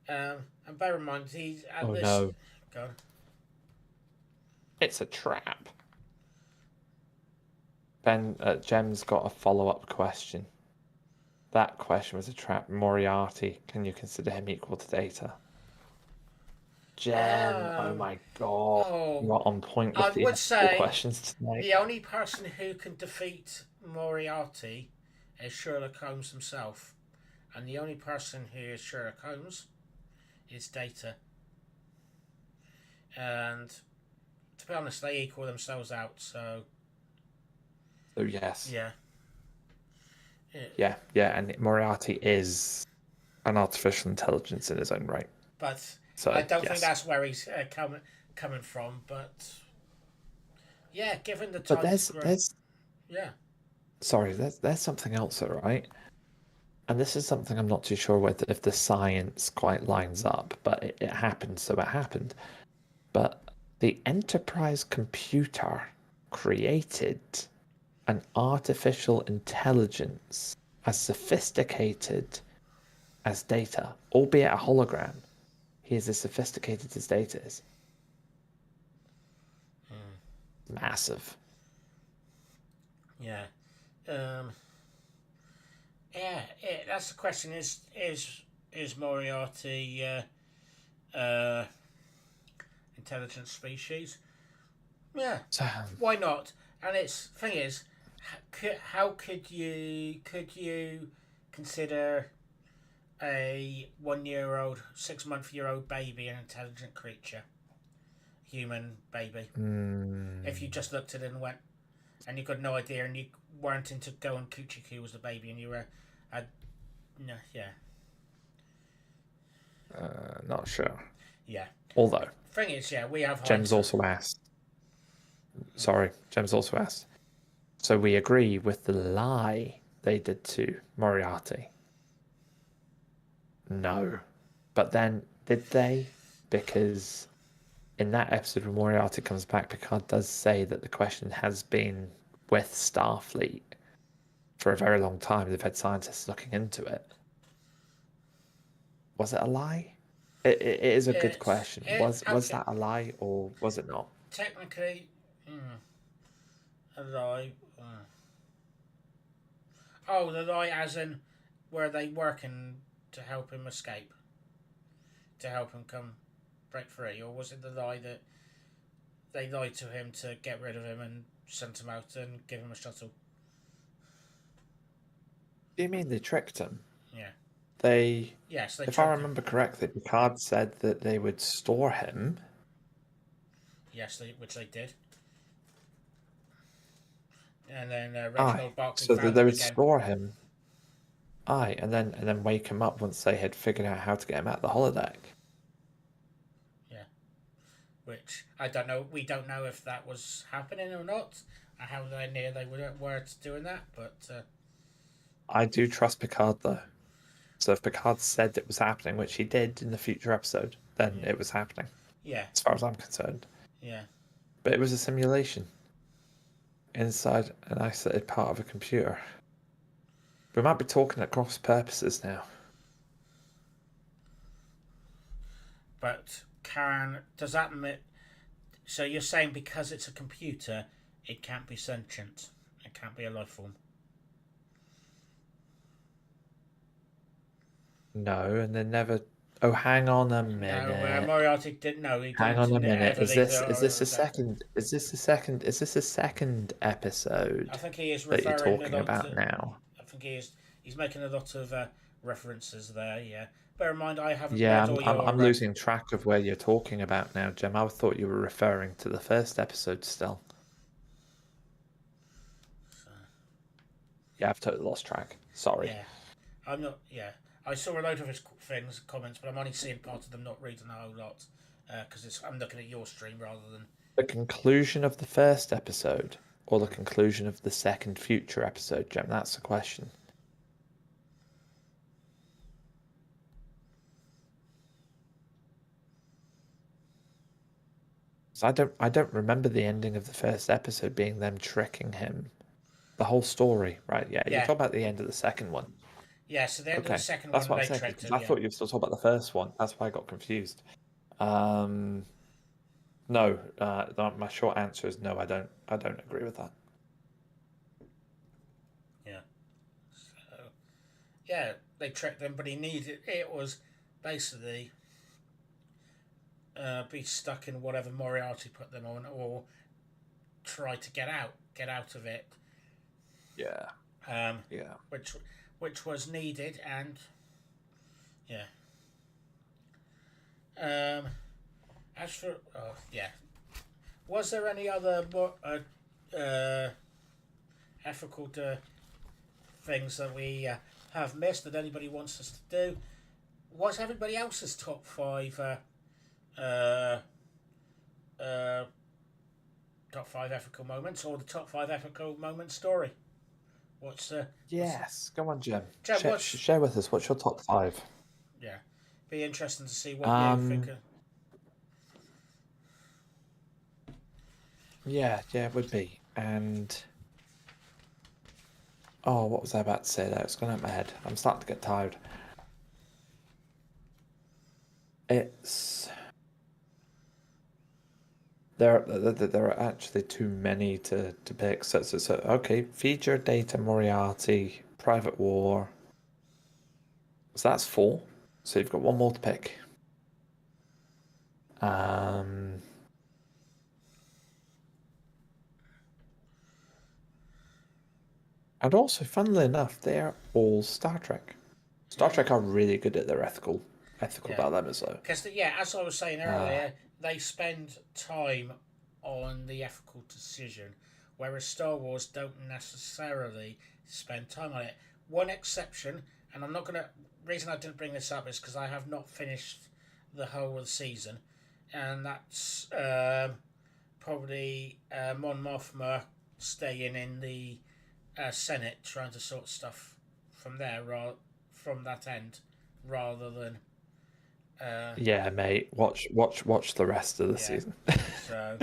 And bear in mind he at Oh this. no, Go on. it's a trap. Ben, Jem's got a follow-up question. That question was a trap. Moriarty, can you consider him equal to Data? Jem, oh my god, Oh, you are on point I with the would say questions tonight. the only person who can defeat Moriarty is Sherlock Holmes himself, and the only person who is Sherlock Holmes is Data. And to be honest, they equal themselves out. So So yes, yeah, yeah, and Moriarty is an artificial intelligence in his own right. but So I don't think yes. that's where he's coming from. But yeah, given the But time, there's yeah, sorry, there's something else, though, right? And this is something I'm not too sure with if the science quite lines up, but it happened, so it happened. But the Enterprise computer created an artificial intelligence as sophisticated as Data, albeit a hologram. He is as sophisticated as Data is. Massive. Yeah. That's the question. Is Moriarty intelligent species? Yeah. So, Why not? And it's thing is, how could you consider a 1-year-old, 6-month-year-old baby an intelligent creature, human baby? If you just looked at it and went, and you got no idea, and you weren't into going coochie coo was the baby, and you were, no, yeah, not sure. yeah. Although, Thing is, yeah, we have Gem's also asked. Gem's also asked. So we agree with the lie they did to Moriarty? No. But then, did they? Because in that episode when Moriarty comes back, Picard does say that the question has been with Starfleet for a very long time. They've had scientists looking into it. Was it a lie? It is a good question. Was that a lie or was it not? Technically, a lie. Oh, the lie as in were they working to help him escape? To help him break free? Or was it the lie that they lied to him to get rid of him and sent him out and give him a shuttle? Do you mean they tricked him? Yeah. Yes, if I remember correctly, Picard said that they would store him. Yes, which they did. And then Reginald Barclay so found that they him would again. store him. And then wake him up once they had figured out how to get him out of the holodeck. Yeah. Which I don't know. We don't know if that was happening or not. How near they were to doing that, but I do trust Picard though. So if Picard said it was happening, which he did in the future episode, then it was happening. Yeah. As far as I'm concerned. Yeah. But it was a simulation inside an isolated part of a computer. We might be talking at cross purposes now. But does that mean? So you're saying because it's a computer, it can't be sentient. It can't be a life form. No, and they never. Oh, hang on a minute. No, Moriarty didn't know. Hang on a minute. Is this a second? Is this a second episode? I think he is that you're referring talking about now. I think he is. He's making a lot of references there. Yeah. Bear in mind, I haven't. Yeah, read all your, I'm losing track of where you're talking about now, Jem. I thought you were referring to the first episode still. Yeah, I've totally lost track. Sorry. Yeah, I'm not. Yeah, I saw a load of his comments, but I'm only seeing part of them, not reading a whole lot, because I'm looking at your stream rather than the conclusion of the first episode or the conclusion of the second future episode, Jem. That's the question. So I don't remember the ending of the first episode being them tricking him. The whole story, right? Yeah, you're talking about the end of the second one. Yeah, so the end of the second that's one, what they I'm saying. tricked him. I thought you were still talking about the first one. That's why I got confused. No, my short answer is no. I don't agree with that. Yeah. So, yeah, they tricked him, but he needed it was basically be stuck in whatever Moriarty put them on, or try to get out of it. Yeah. Yeah. Which was needed, and yeah. As for was there any other ethical things that we have missed that anybody wants us to do? What's everybody else's top 5 top 5 ethical moments, or the top 5 ethical moments story? Go on, Jem. Jem, share with us what's your top 5. Yeah, be interesting to see what you think. Yeah, it would be. And oh, what was I about to say there? It's gone out of my head. I'm starting to get tired. It's there are actually too many to pick. So okay, feature, data, Moriarty, private war. So that's 4. So you've got one more to pick. And also, funnily enough, they're all Star Trek. Star Trek are really good at their ethical dilemmas, though. Because as I was saying earlier, they spend time on the ethical decision, whereas Star Wars don't necessarily spend time on it. One exception, and I'm not gonna. Reason I didn't bring this up is because I have not finished the whole of the season, and that's probably Mon Mothma staying in the Senate, trying to sort stuff from there, from that end, rather than. Yeah, mate. Watch the rest of the Yeah. season. So,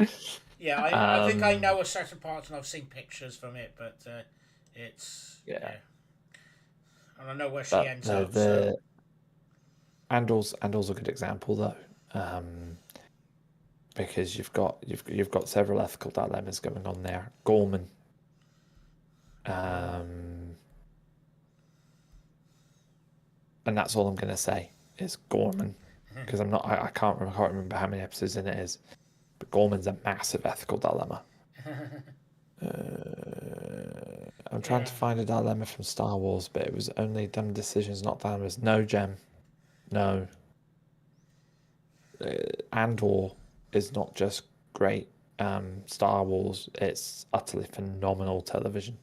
yeah, I think I know a certain part, and I've seen pictures from it, but it's Yeah. and I know where she But ends up. So, Andor's a good example though, because you've got several ethical dilemmas going on there. Gorman, and that's all I'm gonna say is Gorman, because I can't remember how many episodes in it is, but Gorman's a massive ethical dilemma. I'm trying to find a dilemma from Star Wars, but it was only dumb decisions, not dilemmas. No, Gem, no. Andor is not just great Star Wars, it's utterly phenomenal television.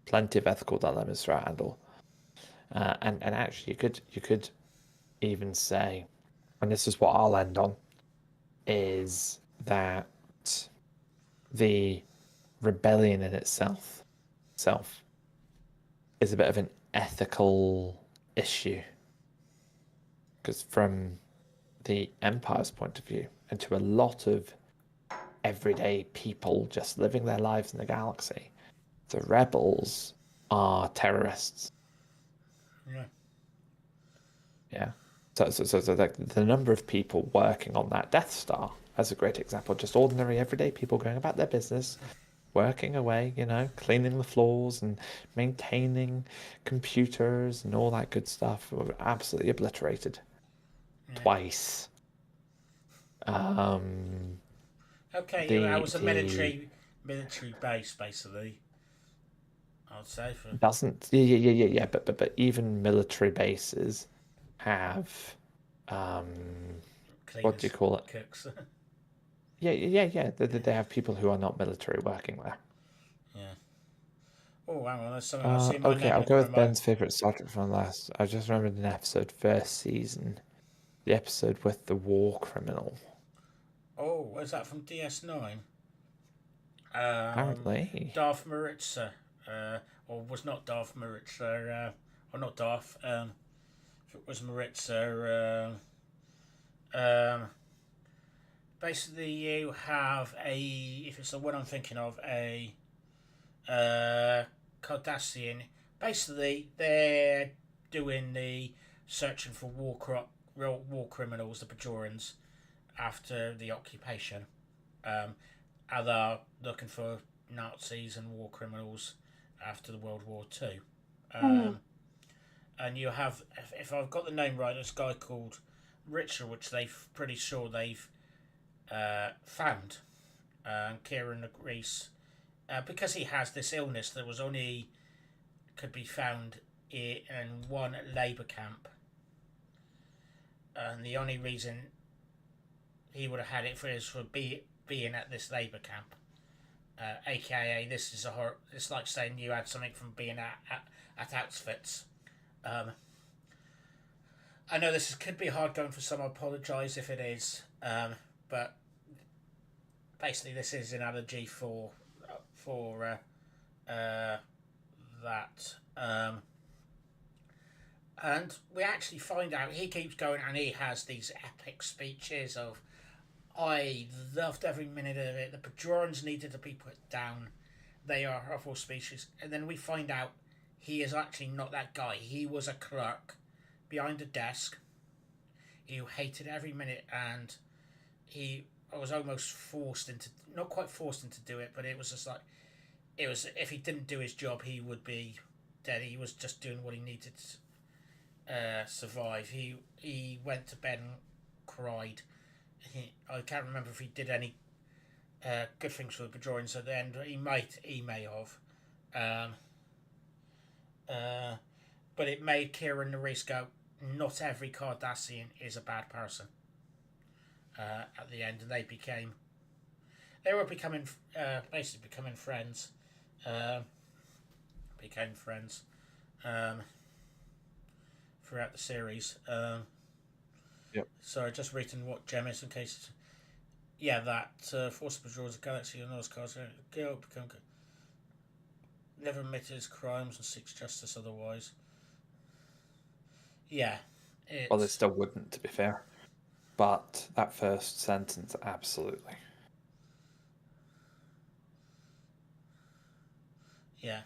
Plenty of ethical dilemmas throughout Andor. And actually you could even say, and this is what I'll end on, is that the rebellion in itself is a bit of an ethical issue. Because from the Empire's point of view, and to a lot of everyday people just living their lives in the galaxy, the rebels are terrorists. yeah. Yeah. So the number of people working on that Death Star, as a great example, just ordinary everyday people going about their business, working away, cleaning the floors and maintaining computers and all that good stuff, were absolutely obliterated. Twice. Okay, that was a military base, basically. I'd say for doesn't yeah, but even military bases have what do you call it? Cooks. Yeah. They have people who are not military working there. Yeah. Oh, hang on, there's something I see my Okay, name I'll in go front with of my. Ben's favourite Star Trek from last. I just remembered an episode, first season, the episode with the war criminal. Oh, is that from DS9? Apparently. Darth Maritza, or was not Darth Maritza, or not Darth. If it was Maritza, basically you have if it's the one I'm thinking of, a Cardassian. Basically, they're doing the searching for war criminals, the Bajorans, after the occupation. And they're looking for Nazis and war criminals after the World War Two. And you have, if I've got the name right, this guy called Richard, which they've pretty sure they've found. Kieran agrees, because he has this illness that was only could be found in one labour camp, and the only reason he would have had it is for being at this labour camp. AKA, this is it's like saying you had something from being at Auschwitz. I know could be hard going for some. I apologise if it is, but basically this is an analogy for that. And we actually find out he keeps going, and he has these epic speeches of, I loved every minute of it. The Bajorans needed to be put down. they are of all species, and then we find out he is actually not that guy. He was a clerk behind a desk who hated every minute, and he was almost forced into, not quite forced into do it, but it was just like, it was, if he didn't do his job, he would be dead. He was just doing what he needed to survive. He went to bed and cried. I can't remember if he did any good things for the Bajorans at the end. He may have. But it made Kieran Nerys go, not every Cardassian is a bad person. At the end, and they were becoming basically becoming friends. Became friends throughout the series. Yep. So just reading what Gem is in case. Yeah, that Force Bajorans, a galaxy and those cars go become good. Never admitted his crimes and seeks justice otherwise. Yeah. Well, they still wouldn't, to be fair. But that first sentence, absolutely. Yeah.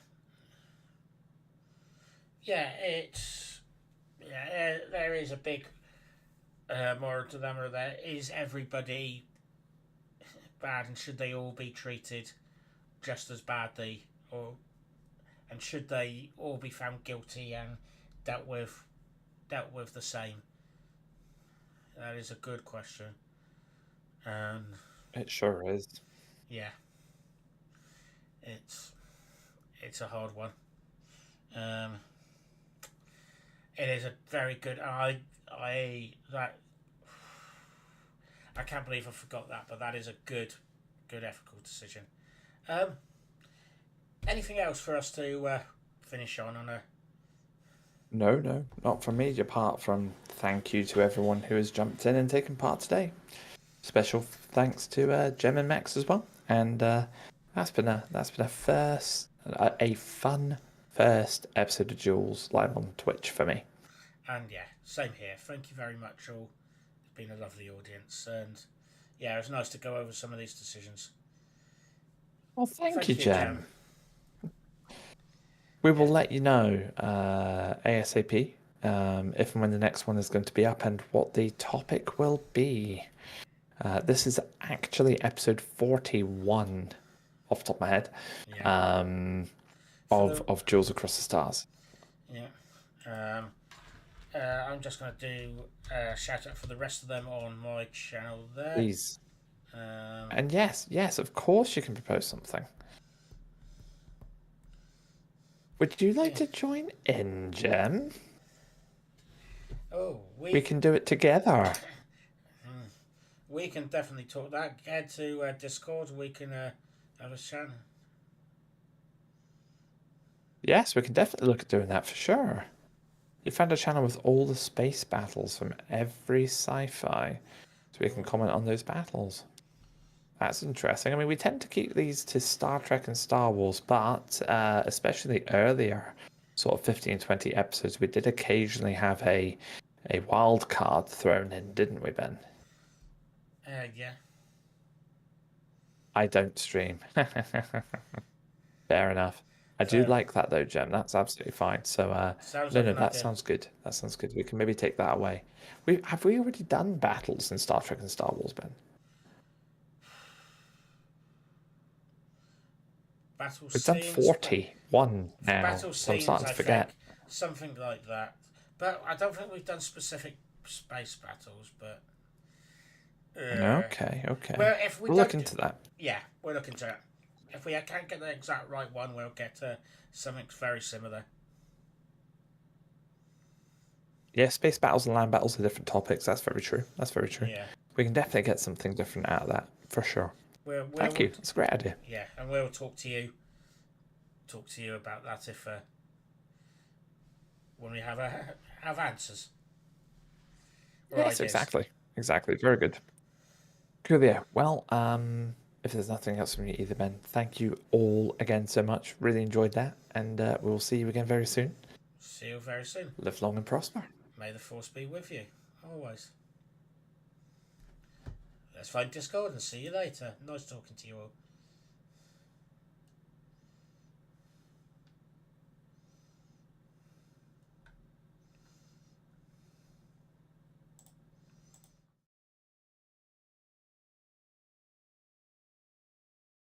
Yeah, it's... Yeah, there is a big moral dilemma there. Is everybody bad, and should they all be treated just as badly? And should they all be found guilty and dealt with the same? That is a good question. It sure is. Yeah, it's a hard one. It is a very good. I can't believe I forgot that, but that is a good ethical decision. Anything else for us to finish on a? No, not from me, apart from thank you to everyone who has jumped in and taken part today. Special thanks to Gem and Max as well. And that's been a fun first episode of Duels live on Twitch for me. And yeah, same here. Thank you very much all. It's been a lovely audience, and yeah, it was nice to go over some of these decisions. Well, thank you, Gem. We will let you know ASAP if and when the next one is going to be up and what the topic will be. This is actually episode 41, off the top of my head, of Duels Across the Stars. Yeah. I'm just going to do a shout out for the rest of them on my channel there. Please. And yes, of course you can propose something. Would you like to join in, Gem? Oh, we can do it together. We can definitely talk that. Head to Discord. We can have a chat. Yes, we can definitely look at doing that for sure. You found a channel with all the space battles from every sci-fi, so we can comment on those battles. That's interesting. I mean, we tend to keep these to Star Trek and Star Wars, but especially earlier, sort of 15, 20 episodes, we did occasionally have a wild card thrown in, didn't we, Ben? Yeah. I don't stream. Fair enough. I do like that though, Gem. That's absolutely fine. So that sounds good. That sounds good. We can maybe take that away. Have we already done battles in Star Trek and Star Wars, Ben? We've done 41 now. Battle so I'm scenes, starting to forget. Something like that. But I don't think we've done specific space battles. But okay. Well, if we'll look into that. Yeah, we'll look into that. If we can't get the exact right one, we'll get something very similar. Yeah, space battles and land battles are different topics. That's very true. Yeah. We can definitely get something different out of that, for sure. Thank you. It's a great idea. Yeah, and we'll talk to you about that if when we have answers. Yes, ideas. Exactly. Very good. Cool. Yeah. Well, if there's nothing else from you either, Ben, thank you all again so much. Really enjoyed that, and we'll see you again very soon. See you very soon. Live long and prosper. May the force be with you, always. Let's find Discord and see you later. Nice talking to you all.